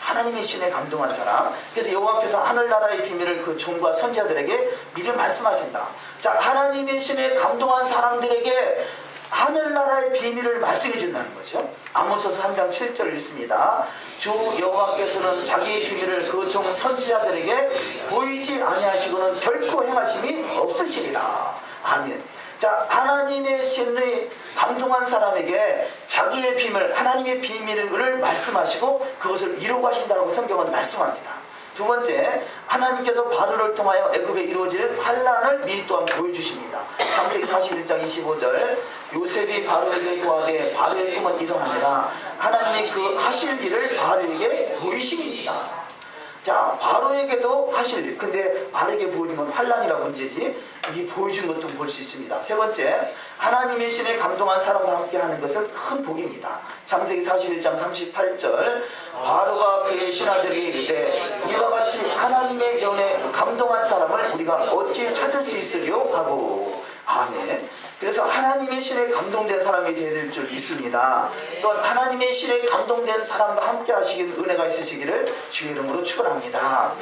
하나님의 신에 감동한 사람. 그래서 여호와께서 하늘나라의 비밀을 그 종과 선지자들에게 미리 말씀하신다. 자, 하나님의 신에 감동한 사람들에게 하늘나라의 비밀을 말씀해 준다는 거죠. 아모스서 3장 7절을 읽습니다. 주 여호와께서는 자기의 비밀을 그 종 선지자들에게 보이지 아니하시고는 결코 행하심이 없으시리라. 아멘. 자, 하나님의 신의 감동한 사람에게 자기의 비밀, 하나님의 비밀을 말씀하시고 그것을 이루고 하신다고 성경은 말씀합니다. 두 번째, 하나님께서 바로를 통하여 애굽에 이루어질 환란을 미리 또한 보여주십니다. 창세기 41장 25절 요셉이 바로에게 구하되 바로의 꿈은 이러하니라 하나님이 그 하실 일을 바로에게 보이십니다. 자, 바로에게도 하실 일. 근데 바로에게 보여준 건 환란이라고 문제지 이 보여준 것도 볼 수 있습니다. 세 번째, 하나님의 신에 감동한 사람과 함께 하는 것은 큰 복입니다. 창세기 41장 38절 바로가 그의 신하들에게 이르되 이와 같이 하나님의 연에 감동한 사람을 우리가 어찌 찾을 수 있으리요 하고. 아멘. 그래서 하나님의 신에 감동된 사람이 되어야 될 줄 믿습니다. 또한 하나님의 신에 감동된 사람과 함께 하시길 은혜가 있으시기를 주의 이름으로 축원합니다.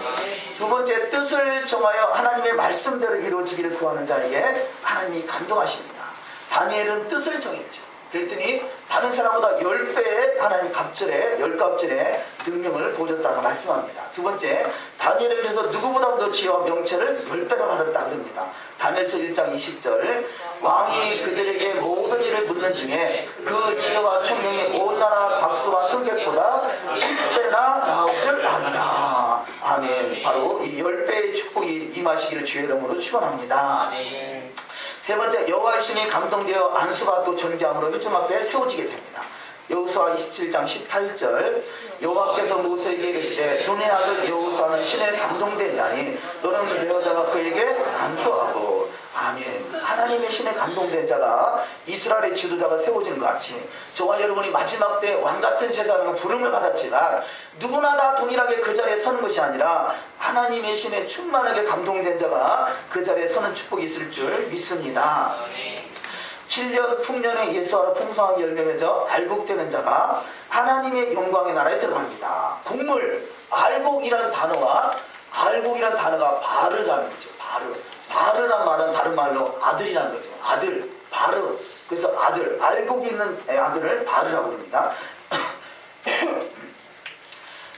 두 번째, 뜻을 정하여 하나님의 말씀대로 이루어지기를 구하는 자에게 하나님이 감동하십니다. 다니엘은 뜻을 정했죠. 그랬더니 다른 사람보다 10배의 하나님 갑절에 10갑절의 능력을 보여줬다고 말씀합니다. 두 번째, 다니엘은 그래서 누구보다도 지혜와 명체를 10배가 받았다 그럽니다. 다니엘서 1장 20절 왕이 그들에게 모든 일을 묻는 중에 그 지혜와 총명이 온 나라 박수와 승객보다 10배나 나올 줄 아니라. 아멘. 바로 이 10배의 축복이 임하시기를 주의 이름으로 축원합니다. 세 번째, 여호와의 신이 감동되어 안수받고 존귀함으로 회중 앞에 세워지게 됩니다. 여호수아 27장 18절 여호와께서 모세에게 이르시되 눈의 아들 여호수아는 신에 감동된 자니 너는 내어다가 그에게 안수하고. 아멘. 하나님의 신에 감동된 자가 이스라엘의 지도자가 세워지는 것 같이 저와 여러분이 마지막 때 왕같은 제자라고 부름을 받았지만 누구나 다 동일하게 그 자리에 서는 것이 아니라 하나님의 신에 충만하게 감동된 자가 그 자리에 서는 축복이 있을 줄 믿습니다. 7년 풍년의 예수하러 풍성하게 열매 맺어 알곡되는 자가 하나님의 영광의 나라에 들어갑니다. 곡물, 알곡이라는 단어가 바르라는 거죠. 바르란 말은 다른 말로 아들이라는 거죠. 아들, 바르. 그래서 아들, 알곡이 있는 아들을 바르라고 합니다.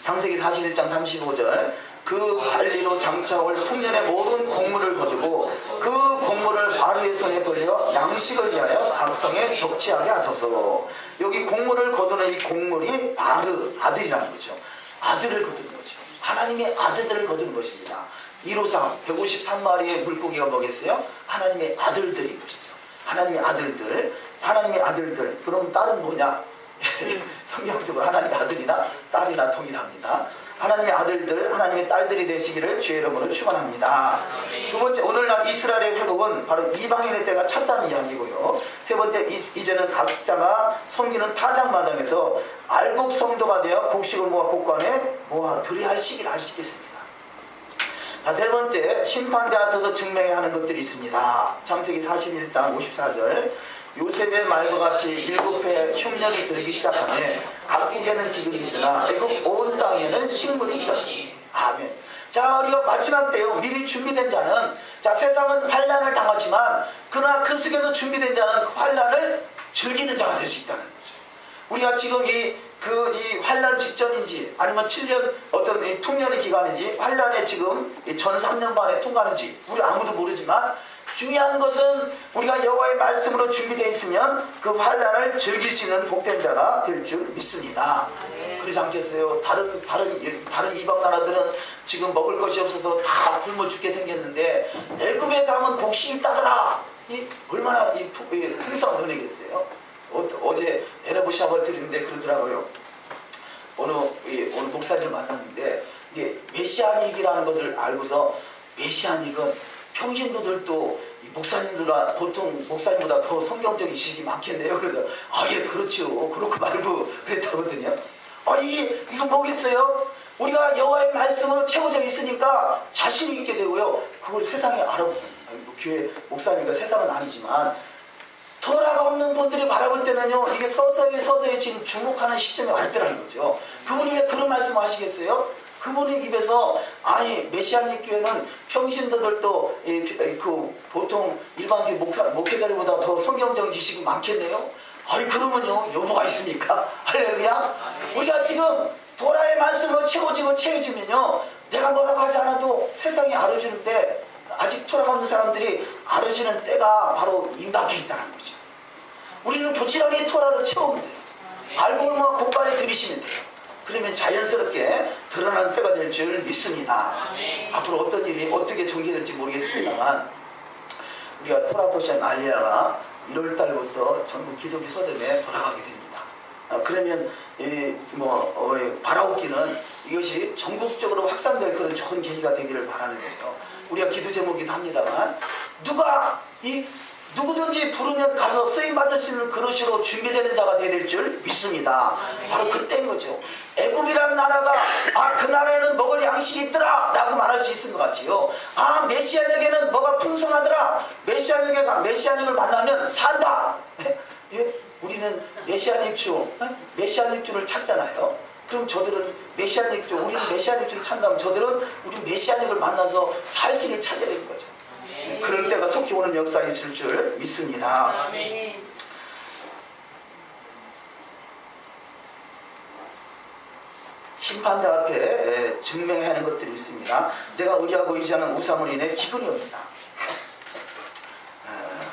창세기 41장 35절 그 관리로 장차올 풍년의 모든 곡물을 거두고 그 곡물을 바르의 손에 돌려 양식을 위하여 각성에 적치하게 하소서. 여기 곡물을 거두는 이 곡물이 바르, 아들이라는 거죠. 아들을 거두는 거죠. 하나님의 아들들을 거두는 것입니다. 153, 153마리의 물고기가 뭐겠어요? 하나님의 아들들인 것이죠. 하나님의 아들들. 그럼 딸은 뭐냐? 성경적으로 하나님의 아들이나 딸이나 동일합니다. 하나님의 아들들, 하나님의 딸들이 되시기를 주의 이름으로 축원합니다. 두 번째, 오늘날 이스라엘의 회복은 바로 이방인의 때가 찼다는 이야기고요. 세 번째, 이제는 각자가 섬기는 타작마당에서 알곡 성도가 되어 곡식을 모아 곡관에 모아 드려야 할 시기를 알 수 있겠습니다. 세 번째, 심판대 앞에서 증명해야 하는 것들이 있습니다. 창세기 41장 54절 요셉의 말과 같이 7해 흉년이 들기 시작하며 각국에는 기근이 있으나 애굽 온 땅에는 식물이 있더니. 아멘. 자, 우리가 마지막 때요 미리 준비된 자는, 자, 세상은 환난을 당하지만 그러나 그 속에서 준비된 자는 그 환난을 즐기는 자가 될 수 있다는 거죠. 우리가 지금 이 환난 직전인지 아니면 7년 어떤 이 풍년의 기간인지 환난에 지금 전 3년 반에 통과하는지 우리 아무도 모르지만 중요한 것은 우리가 여호와의 말씀으로 준비되어 있으면 그 환난을 즐길 수 있는 복된 자가 될 줄 믿습니다. 그러지 않겠어요? 다른 이방 나라들은 지금 먹을 것이 없어서 다 굶어 죽게 생겼는데 애굽에 가면 곡식이 있다더라. 얼마나 풍성한 은혜겠어요? 어제 에러브 샤바를 드리는데 그러더라고요. 오늘 목사님을 만났는데 이게 메시아닉이라는 것을 알고서 메시아닉은 평신도들도 목사님들아 보통 목사님보다 더 성경적인 지식이 많겠네요. 그래서 예 그렇죠. 그렇고 말고 그랬다거든요. 이거 뭐겠어요? 우리가 여호와의 말씀으로 채워져 있으니까 자신이 있게 되고요. 그걸 세상에 교회 목사님과 세상은 아니지만 토라가 없는 분들이 바라볼 때는요, 이게 서서히 지금 주목하는 시점에 와 있더라는 거죠. 그분이 왜 그런 말씀을 하시겠어요? 그분의 입에서 메시아닉 교회는 평신도들도 보통 일반 교회 목회자들보다 더 성경적인 지식이 많겠네요. 그러면요 여부가 있습니까? 할렐루야. 우리가 지금 도라의 말씀으로 채워지면요 내가 뭐라고 하지 않아도 세상이 알아주는데 아직 토라가 없는 사람들이 알아주는 때가 바로 임박해 있다는 거죠. 우리는 부지런히 토라를 채우면 돼요. 알고올마 고간에 들이시면 돼요. 그러면 자연스럽게 드러나는 때가 될 줄 믿습니다. 앞으로 어떤 일이 어떻게 전개될지 모르겠습니다만 우리가 토라 포션 알리아가 1월달부터 전국 기독교 서점에 돌아가게 됩니다. 그러면 바라옵기는 이것이 전국적으로 확산될 그런 좋은 계기가 되기를 바라는데요. 우리가 기도 제목이기도 합니다만 누구든지 부르면 가서 쓰임받을 수 있는 그릇으로 준비되는 자가 되어야 될 줄 믿습니다. 바로 그때인 거죠. 애굽이라는 나라가 그 나라에는 먹을 양식이 있더라 라고 말할 수 있을 것 같지요. 메시아에게는 뭐가 풍성하더라. 메시아닉을 만나면 산다. 우리는 메시아닉주를 찾잖아요. 그럼 저들은 우리는 메시아닉주를 찾는다면 저들은 우리 메시아닉을 만나서 살 길을 찾아야 되는 거죠. 그럴 때가 속히 오는 역사가 있을 줄 믿습니다. 심판대 앞에 증명해야 하는 것들이 있습니다. 내가 의지하고 의지하는 우상으로 인해 기근이 옵니다.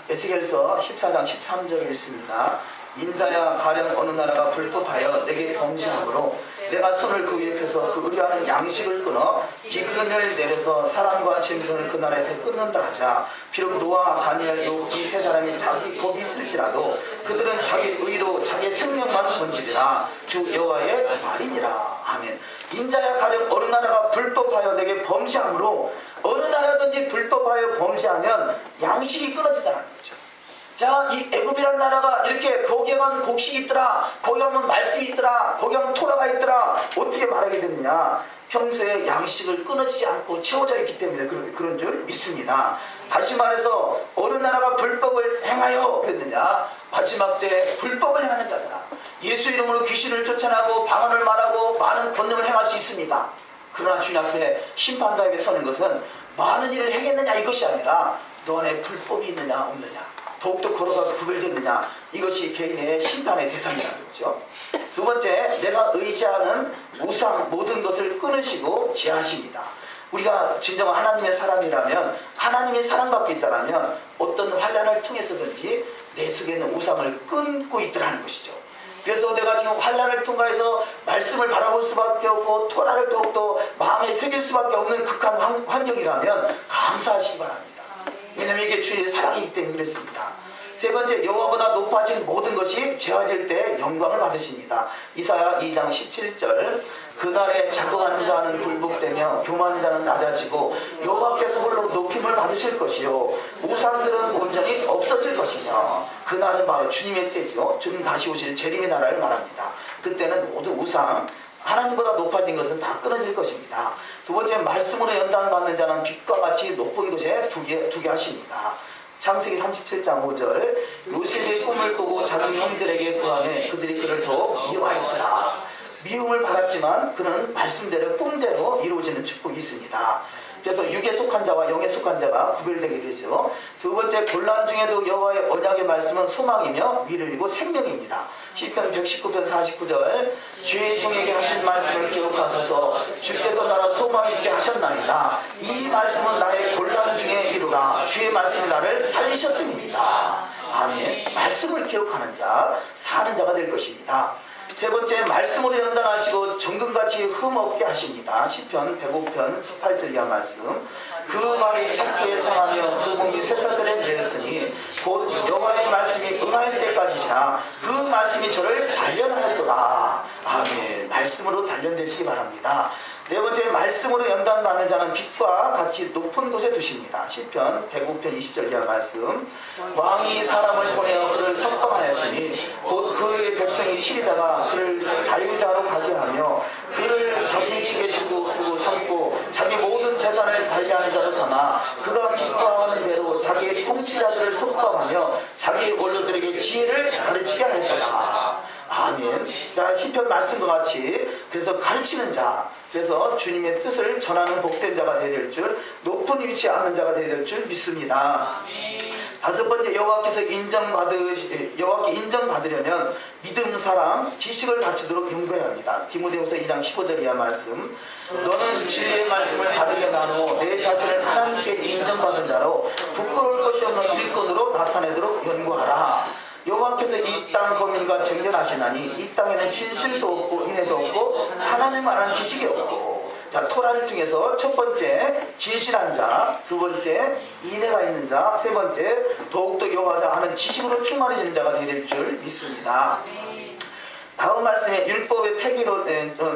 에스겔서 14장 13절에 있습니다. 인자야 가령 어느 나라가 불법하여 내게 범죄함으로 내가 손을 그 위에 펴서 그 의뢰하는 양식을 끊어 기근을 내려서 사람과 짐승을 그 나라에서 끊는다 하자. 비록 노아, 다니엘, 욥 이 세 사람이 자기 겁이 있을지라도 그들은 자기 의로 자기 생명만 건지리라. 주 여호와의 말이니라. 아멘. 인자야 가령 어느 나라가 불법하여 내게 범죄함으로 어느 나라든지 불법하여 범죄하면 양식이 끊어지다는 거죠. 자, 이 애굽이란 나라가 이렇게 거기에 가면 곡식이 있더라, 거기 가면 말씀이 있더라, 거기 가면 토라가 있더라. 어떻게 말하게 됐느냐? 평소에 양식을 끊어지지 않고 채워져 있기 때문에 그런 줄 믿습니다. 다시 말해서 어느 나라가 불법을 행하여 그랬느냐? 마지막 때 불법을 행하는 자들아. 예수 이름으로 귀신을 쫓아내고 방언을 말하고 많은 권능을 행할 수 있습니다. 그러나 주님 앞에 심판台에 서는 것은 많은 일을 행했느냐 이것이 아니라 너 안에 불법이 있느냐 없느냐, 더욱더 걸어가 구별됐느냐, 이것이 개인의 심판의 대상이라는 거죠. 두 번째, 내가 의지하는 우상 모든 것을 끊으시고 제하십니다. 우리가 진정한 하나님의 사람이라면, 하나님의 사랑받고 있다면 어떤 환난을 통해서든지 내 속에 있는 우상을 끊고 있더라는 것이죠. 그래서 내가 지금 환난을 통과해서 말씀을 바라볼 수밖에 없고 토라를 더욱더 마음에 새길 수밖에 없는 극한 환경이라면 감사하시기 바랍니다. 왜냐하면 이게 주의 사랑이기 때문에 그렇습니다. 세 번째, 여호와보다 높아진 모든 것이 재화질 때 영광을 받으십니다. 이사야 2장 17절. 그날에 자고하는 자는 굴복되며 교만한 자는 낮아지고 여호와께서 홀로 높임을 받으실 것이요 우상들은 온전히 없어질 것이며, 그날은 바로 주님의 때죠. 주님 다시 오실 재림의 나라를 말합니다. 그때는 모두 우상, 하나님보다 높아진 것은 다 끊어질 것입니다. 두 번째, 말씀으로 연단받는 자는 빛과 같이 높은 곳에 두게 하십니다. 창세기 37장 5절. 요셉이 꿈을 꾸고 자기 형들에게 구하매 그들이 그를 더 미워하였더라. 미움을 받았지만 그는 말씀대로 꿈대로 이루어지는 축복이 있습니다. 그래서 육에 속한 자와 영에 속한 자가 구별되게 되죠. 두 번째, 곤란 중에도 여호와의 언약의 말씀은 소망이며 미래이고 생명입니다. 시편 119편 49절. 주의 종에게 하신 말씀을 기억하소서. 주께서 나라 소망이 되게 하셨나이다. 이 말씀은 나의 곤란 중에 이루라. 주의 말씀이 나를 살리셨습니다. 아멘. 말씀을 기억하는 자, 사는 자가 될 것입니다. 세 번째, 말씀으로 연단하시고 정금같이 흠없게 하십니다. 시편 105편 18절 이하 말씀. 그 말이 착고에 상하며 그 몸이 쇠사슬에 매였으니 곧 여호와의 말씀이 응할 때까지시나 그 말씀이 저를 단련하였도다. 아멘. 말씀으로 단련되시기 바랍니다. 네 번째, 말씀으로 연단받는 자는 빛과 같이 높은 곳에 두십니다. 시편 105편 20절 이하 말씀. 왕이 사람을 보내어 그를 석방하였으니 곧 그의 백성이 치리자가 그를 자유자로 가게 하며 그를 자기 집에 두고 삼고 자기 모든 재산을 관리하는 자로 삼아 그가 기뻐하는 대로 자기의 통치자들을 석방하며 자기의 원로들에게 지혜를 가르치게 하였다. 아멘. 자, 시편 말씀과 같이 그래서 가르치는 자, 그래서 주님의 뜻을 전하는 복된 자가 되어야 될 줄, 높은 위치에 앉는 자가 되어야 될 줄 믿습니다. 다섯 번째, 여호와께 인정받으려면 믿음, 사랑, 지식을 갖추도록 연구해야 합니다. 디모데후서 2장 15절 이하 말씀. 너는 진리의 말씀을 바르게 나누어 내 자신을 하나님께 인정받은 자로 부끄러울 것이 없는 일꾼으로 나타내도록 연구하라. 여호와께서 이 땅 거민과 쟁견하시나니 이 땅에는 진실도 없고 인애도 없고 하나님을 아는 지식이 없고. 자, 토라를 통해서 첫 번째 진실한 자, 두 번째 인애가 있는 자, 세 번째 더욱더 여호와를 아는 지식으로 충만해지는 자가 되어야 될 줄 믿습니다. 다음 말씀에 율법의 폐기로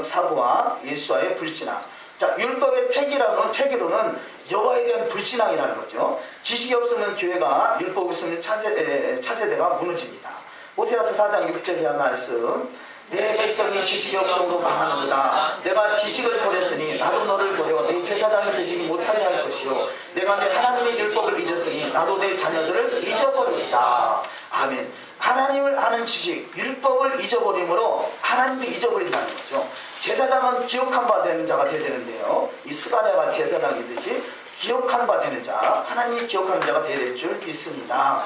사고와 예수와의 불신앙. 자, 율법의 폐기로는 여호와에 대한 불신앙이라는 거죠. 지식이 없으면 교회가, 율법이 없으면 차세대가 무너집니다. 오세아서 4장 6절 이하 말씀. 내 백성이 지식이 없음으로 망하는도다. 내가 지식을 버렸으니 나도 너를 버려 내 제사장이 되지 못하게 할 것이요 내가 내 하나님의 율법을 잊었으니 나도 내 자녀들을 잊어버리리다. 아멘. 하나님을 아는 지식, 율법을 잊어버림으로 하나님도 잊어버린다는 거죠. 제사장은 기억한 바 되는 자가 되어야 되는데요, 이 스가랴가 제사장이듯이 기억한 바 되는 자, 하나님이 기억하는 자가 되어야 될 줄 믿습니다.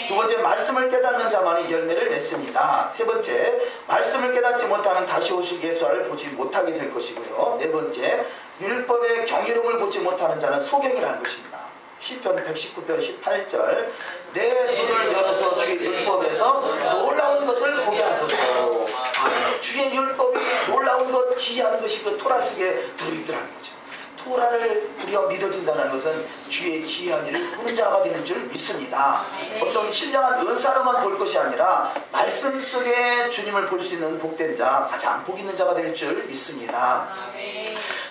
두 번째, 말씀을 깨닫는 자만이 열매를 맺습니다. 세 번째, 말씀을 깨닫지 못하면 다시 오실 예수를 보지 못하게 될 것이고요. 네 번째, 율법의 경이로움을 보지 못하는 자는 소경이라는 것입니다. 시편 119편 18절. 내 눈을 열어서 주의 율법에서 놀라운 것을 보게 하소서. 주의 율법이 놀라운 것, 기이한 것이 그 토라 속에 들어있더라는 거죠. 토라를 우리가 믿어진다는 것은 주의 기이한 일을 보는 자가 되는 줄 믿습니다. 어떤 신령한 은사로만 볼 것이 아니라 말씀 속에 주님을 볼 수 있는 복된 자, 가장 복 있는 자가 될 줄 믿습니다.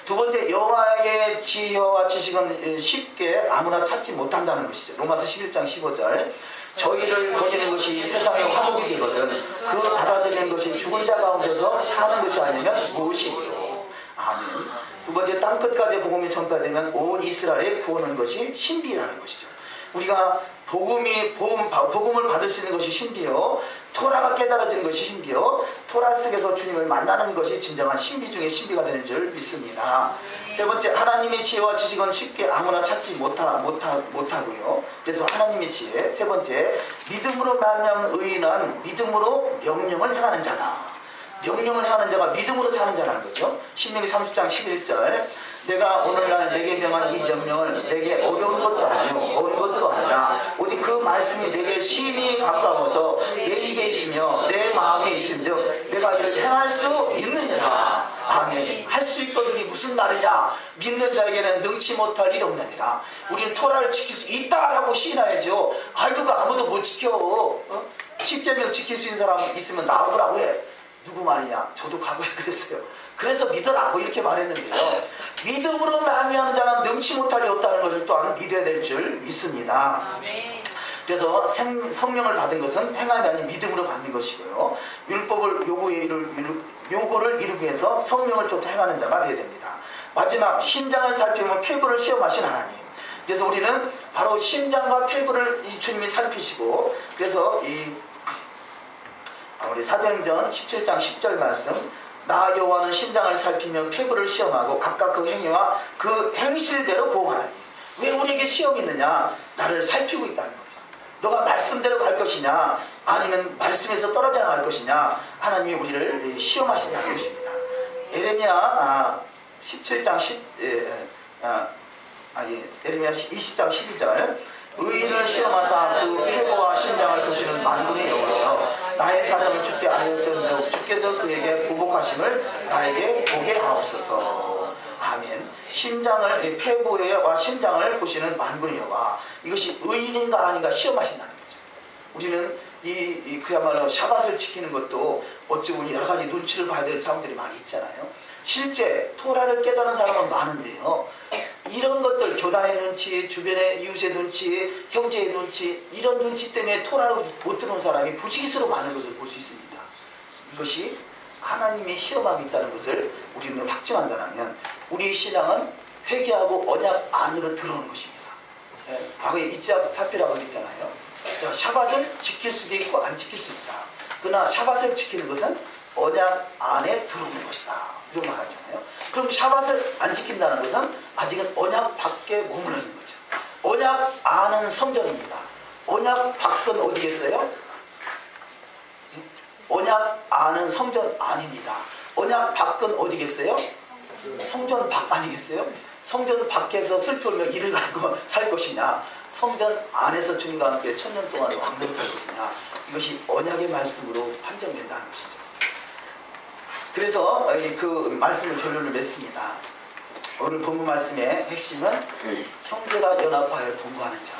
두 번째, 여호와의 지혜와 지식은 쉽게 아무나 찾지 못한다는 것이죠. 로마서 11장 15절. 저희를 버리는 것이 세상의 화목이 되거든 그 받아들이는 것이 죽은 자 가운데서 사는 것이 아니면 무엇이요. 아멘. 두 번째, 땅끝까지 복음이 전파되면 온 이스라엘에 구원하는 것이 신비라는 것이죠. 우리가 복음을 받을 수 있는 것이 신비요, 토라가 깨달아지는 것이 신비요, 토라 속에서 주님을 만나는 것이 진정한 신비 중에 신비가 되는 줄 믿습니다. 세 번째, 하나님의 지혜와 지식은 쉽게 아무나 찾지 못하고요. 그래서 하나님의 지혜. 세 번째, 믿음으로 말미암은 의인은 믿음으로 명령을 행하는 자다. 명령을 행하는 자가 믿음으로 사는 자라는 거죠. 신명기 30장 11절. 내가 오늘날 내게 명한 이 명령을 내게 어려운 것도 아니요 먼 것도 아니라 오직 그 말씀이 내게 심히 가까워서 내 입에 있으며 내 마음에 있음즉 내가 이를 행할 수 있느니라. 아멘. 할 수 있거든이 무슨 말이냐? 믿는 자에게는 능치 못할 일이 없느니라. 우리는 토라를 지킬 수 있다라고 시인하야죠. 아이고, 아무도 못 지켜. 10계명 지킬 수 있는 사람 있으면 나오라고 해. 누구 말이냐? 저도 과거에 그랬어요. 그래서 믿으라고 이렇게 말했는데요, 믿음으로 말미암는 자는 능치 못할 리 없다는 것을 또한 믿어야 될 줄 믿습니다. 그래서 성령을 받은 것은 행함이 아닌 믿음으로 받는 것이고요, 율법을 요구를 이루기 위해서 성령을 쫓아 행하는 자가 되어야 됩니다. 마지막, 심장을 살피면 폐부를 시험하신 하나님. 그래서 우리는 바로 심장과 폐부를 주님이 살피시고, 그래서 우리 사도행전 17장 10절 말씀. 나 여호와는 심장을 살피며 폐부를 시험하고 각각 그 행위와 그 행실대로 보호하나니. 왜 우리에게 시험이 있느냐? 나를 살피고 있다는 거죠. 너가 말씀대로 갈 것이냐 아니면 말씀에서 떨어져 나갈 것이냐, 하나님이 우리를 시험하신다는 것입니다. 예레미야 17장 예레미야 20장 12절. 의인을 시험하사 그 폐부와 심장을 보시는 만군의 여호와여, 나의 사정을 주께 아뢰었으므로 주께서 그에게 보복하심을 나에게 보게 하옵소서. 아멘. 심장을 폐부와 심장을 보시는 만군의 여호와, 이것이 의인인가 아닌가 시험하신다는 거죠. 우리는 그야말로 샤밧을 지키는 것도 어찌 보면 여러 가지 눈치를 봐야 될 사람들이 많이 있잖아요. 실제 토라를 깨달은 사람은 많은데요, 이런 것들, 교단의 눈치, 주변의 이웃의 눈치, 형제의 눈치, 이런 눈치 때문에 토라를 못 들어온 사람이 부지기수로 많은 것을 볼 수 있습니다. 이것이 하나님의 시험함이 있다는 것을 우리는 확증한다면 우리 신앙은 회개하고 언약 안으로 들어오는 것입니다. 과거에 이짝 사표라고 했잖아요. 자, 샤밧을 지킬 수도 있고 안 지킬 수 있다. 그러나 샤밧을 지키는 것은 언약 안에 들어오는 것이다, 이런 말 하잖아요. 그럼 샤밧을 안 지킨다는 것은 아직은 언약 밖에 머물러 있는 거죠. 언약 안은 성전입니다. 언약 밖은 어디겠어요? 언약 안은 성전 아닙니다. 언약 밖은 어디겠어요? 성전 밖 아니겠어요? 성전 밖에서 슬피 울며 이를 갈고 살 것이냐, 성전 안에서 주님과 함께 천년 동안 왕노릇할 것이냐, 이것이 언약의 말씀으로 판정된다는 것이죠. 그래서 그 말씀을 결론을 맺습니다. 오늘 본문 말씀의 핵심은 형제가 연합하여 동거하는 자.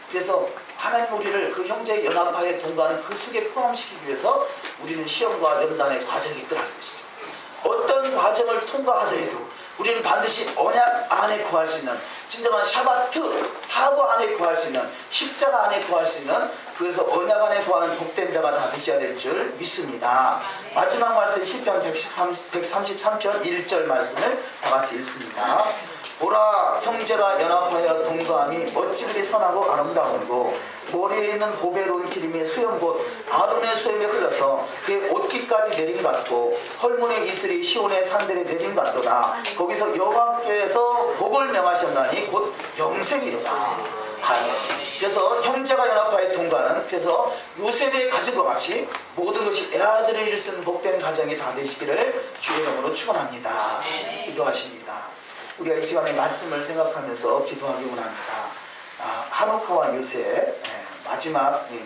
그래서 하나님 우리를 그 형제의 연합하여 동거하는 그 속에 포함시키기 위해서 우리는 시험과 연단의 과정이 있더라는 것이죠. 어떤 과정을 통과하더라도 우리는 반드시 언약 안에 구할 수 있는, 진정한 샤바트 타고 안에 구할 수 있는, 십자가 안에 구할 수 있는, 그래서 언약 안에 구하는 복된 자가 다 되셔야 될 줄 믿습니다. 마지막 말씀 시편 133편 1절 말씀을 다 같이 읽습니다. 보라, 형제가 연합하여 동거함이 어찌 그리 선하고 아름다운고, 머리에 있는 보배로운 기름이 수염 곧 아론의 수염에 흘러서 그의 옷깃까지 내린 것 같고, 헐문의 이슬이 시온의 산들에 내린 것 같도다. 거기서 여호와께서 복을 명하셨나니 곧 영생이로다. 아멘. 그래서 형제가 연합하여 동거하는, 그래서 요셉의 가정과 같이 모든 것이 애아들을 이룰 수 있는 복된 가정이 다 되시기를 주의 이름으로 축원합니다. 기도하십니다. 우리가 이 시간에 말씀을 생각하면서 기도하기 원합니다. 하노카와 요셉,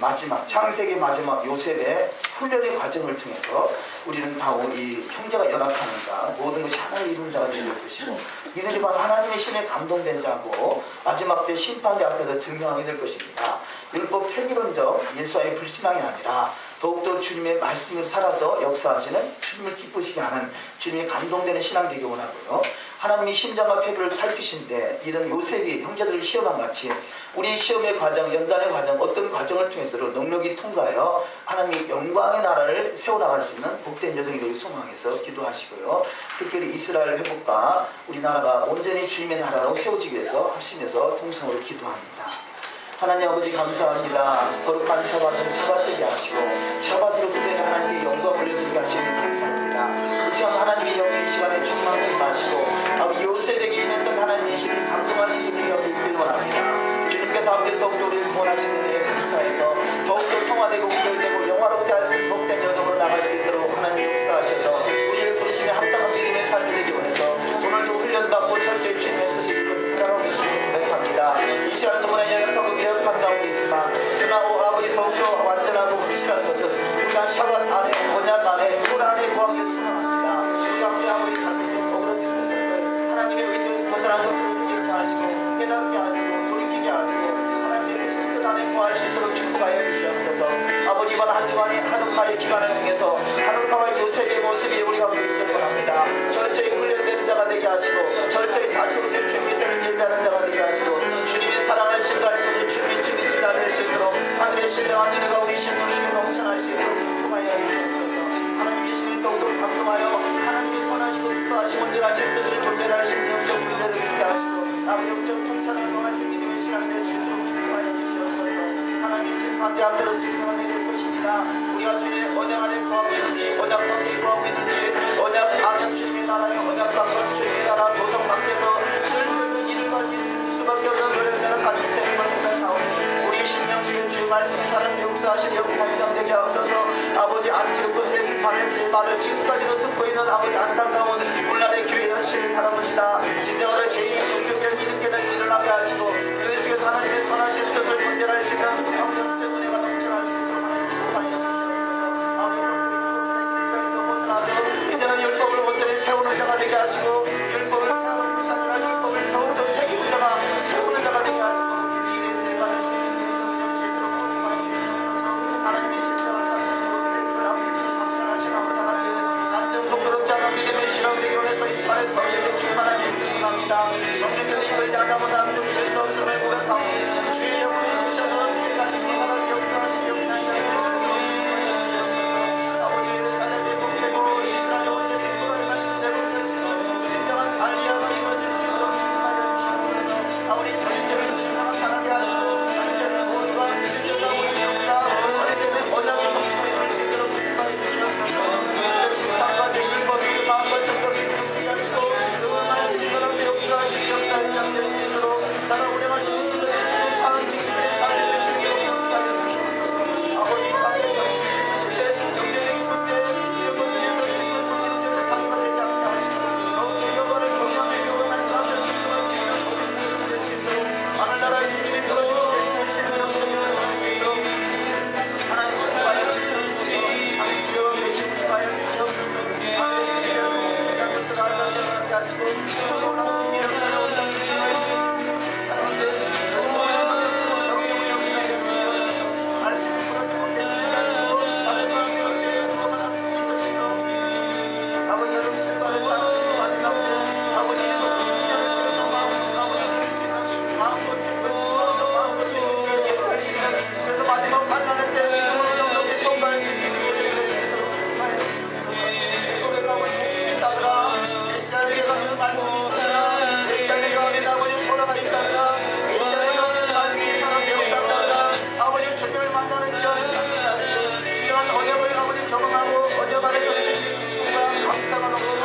마지막 창세기 마지막 요셉의 훈련의 과정을 통해서 우리는 다 이 형제가 연합하는 자, 모든 것이 하나의 이룬 자가 되는 것이고, 이들이 바로 하나님의 신에 감동된 자고 마지막 때 심판대 앞에서 증명하게 될 것입니다. 율법 폐기론적 예수와의 불신앙이 아니라 더욱더 주님의 말씀을 살아서 역사하시는, 주님을 기쁘시게 하는, 주님이 감동되는 신앙 되기 원하고요. 하나님이 심장과 폐부를 살피신데 이런 요셉이 형제들을 시험한 같이 우리 시험의 과정, 연단의 과정, 어떤 과정을 통해서도 넉넉히 통과하여 하나님의 영광의 나라를 세워나갈 수 있는 복된 여정이 되기 소망해서 기도하시고요. 특별히 이스라엘 회복과 우리나라가 온전히 주님의 나라로 세워지기 위해서 합심해서 통성으로 기도합니다. 하나님 아버지 감사합니다. 거룩한 샤밧을 샤밧되게 하시고 샤밧으로 그대로 하나님께 영광을 올려드리게 하시니 감사합니다. 이 시간 하나님의 영의 시간에 충만하게 임하시고 아버지 요셉에게 임했던 하나님의 신을 감동하시기 필요하고 있길 원합니다. 주님께서 아버지 더욱더 우리를 구원하신 은혜에 감사해서 더욱더 성화되고 구별되고 영화롭게 할 수 있는 복된 여정으로 나갈 수 있도록 하나님 역사하셔서 우리를 부르심에 합당한 믿음의 삶이 되기 원해서 오늘도 훈련받고 철저히 주님의 뜻을 이루어서 살아가고 있음을 고백합니다. 이 시간 너무나 연약하고 미약한 가운데 있지만 그러나 아버지 더욱더 완전하고 확실한 것은 우리가 샤밧 안에, 언약 안에, 꿀 안에 구하기를 소망합니다. 우리가 우리 아버지 잘못된 어그러진 것들, 하나님의 의도에서 벗어난 것들을 회개케 하시고 깨닫게 하시고 돌이키게 하시고 하나님의 계신 뜻 안에 구할 수 있도록 축복하여 주시옵소서. 아버지 이번 한 주간의 하누카의 기간을 통해서 하누카와 요셉의 모습이 우리가 보이길 원합니다. 철저히 훈련되는 자가 되게 하시고 철저히 다시 오실 주님의 뜻을 예배하는 자가 되게 하시고 주님의 사랑을 증거할 수 있는 주님의 증인이 될 수 있도록 하늘의 신령한 은혜가 우리 심령심에 넘쳐날 수 있도록 축복하여 주시옵소서. 하나님의 신을 더욱더 감동하여 하나님의 선하시고 기뻐하시고 온전하신 뜻을 존재할 수 있는 영적 훈련을 있게 하시고 아버지 영적 통찰을 통할 수 있는 믿음의 시간이 될 수 있도록 축복하여 주시옵소서. 하나님의 심판대 앞에서 증명을 해줄 것입니다. 우리가 주님의 언약 안에 구하고 있는지 언약 밖에 구하고 있는지 언약 안은 주님의 나라에 언약 밖은 주님의 나라 도성 밖에서 슬픔을 이를 걸릴 수밖에 없는 노력을 가진 생명을 고백하오니 우리 심령 속에 주의 말씀이 살아서 역사하시는 역사의 되게 하옵소서. 아버지 안티오코스의 비판에서의 말을 지금까지도 듣고 있는 아버지 안타까운 오늘날의 교회 현실을 바라봅니다. 진정으로 제2 종교계를 일으키는 일어나게 하시고 그 속에서 하나님의 선하신 뜻을 분별할 수 있는 영적 은혜가 넘쳐날 수 있도록 하나님 축복하여 주시옵소서. 온전한 율법을 온전히 세우는 자가 되게 하시고 율법을 폐하는 것이 아니라 율법을 더욱더 새기는 자가 세우는 자가 되게 하시고 일일이 세가는 하나님의 신령을 쌓으시고 그를 아버지께서 감찰하시는 아버지 하나님 안정도 부럽지 않은 믿음의 실험 배경에서 이 시간에 성령의 충만한 일을 합니다. 성령께서 이끌지 않아보다 아무도 이룰 수 없음을 고백하오니 주의 영광을 입으셔서 주의 말씀이 살아서 역사하신 역사의 알리아가 이루어질 수 있도록 충만하여 주시옵소서. 아버지 전인들을 충만한 하나님 하시고 전인들을 모두가 전인들과 우리 역사 전인들의 언약의 성취를 이룰 수 있도록 충만하여 주시옵소서. 그들의 심판과 율법이 마음과 생각을 부르게 하시고 그 말씀이 걸어서 역사하신 역사의 양될 수 있도록 살아 운영하시는 지도되시는 차은 지키들의 삶을 주시기로 부탁하여 주시옵소서. 아버지 땅의 정신의 문제 경제의 문제 이런 것들에서 주님의 성령을 위해서 장관되지 않게 하시고 여거를 경험의 요구 말씀하셔서 수고할 수 있는 모든 될 수 있도록 하늘나라의 일을 들어주시고 계시는 영광을 주시고 하나님 축복하여 주시옵소서. 하나님 주여 계시는 축복하여 주시옵소서. 하나님 이런 것들을 알게 하시고 놀라운 역사를 온다는 주님의 사랑하는 성령의 역사를 주시옵소서. 말씀을 풀어주고 계시는 하시고 다른 마음을 그것만 할 수 있으시고 아버지 여러분 실바를 따르시고 마지막으로 아버지 마음껏 즐거워 마음껏 즐거워 예배할 수 있는 그래서 마지막 판단할 때 영원히 통과할 수 있는 기도를 가고 목숨이 따더라 메시아에게 가는 말씀이 따더라 메시아에게 가는 아버지 돌아가 있다더라 메시아에게 가는 말씀이 살아서 역사하더라 아버지 주님을 만나는 귀한 시간이 하시고 중요한 언약을 아버지 경험하고 언약 안에서 주님과 감사가 넘치고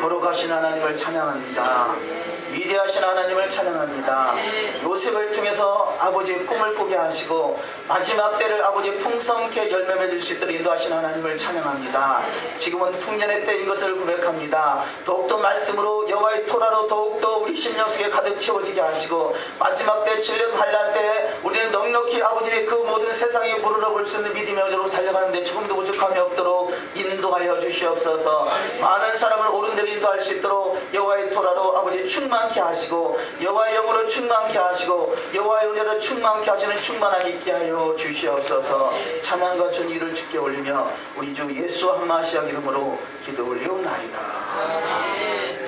거룩하신 하나님을 찬양합니다. 위대하신 하나님을 찬양합니다. 요셉을 통해서 아버지의 꿈을 꾸게 하시고 마지막 때를 아버지의 풍성케 열매 맺을 수 있도록 인도하신 하나님을 찬양합니다. 지금은 풍년의 때인 것을 고백합니다. 더욱더 말씀으로 여호와의 토라로 더욱더 우리 심령 속에 가득 채워지게 하시고 마지막 때 질병 환난 때 우리는 넉넉히 아버지의 그 모든 세상에 무르러 볼 수 있는 믿음의 여정으로 달려가는데 조금도 부족함이 없도록 인도하여 주시옵소서. 많은 사람을 옳은 데로 인도할 수 있도록 여호와의 토라로 아버지 충만케 하시고 여호와의 영으로 충만케 하시고 여호와의 은혜로 충만케 하시는 충만함이 있게 하여 주시옵소서. 찬양과 전의를 주께 올리며 우리 주 예수 한 마시아 이름으로 기도 올리옵나이다.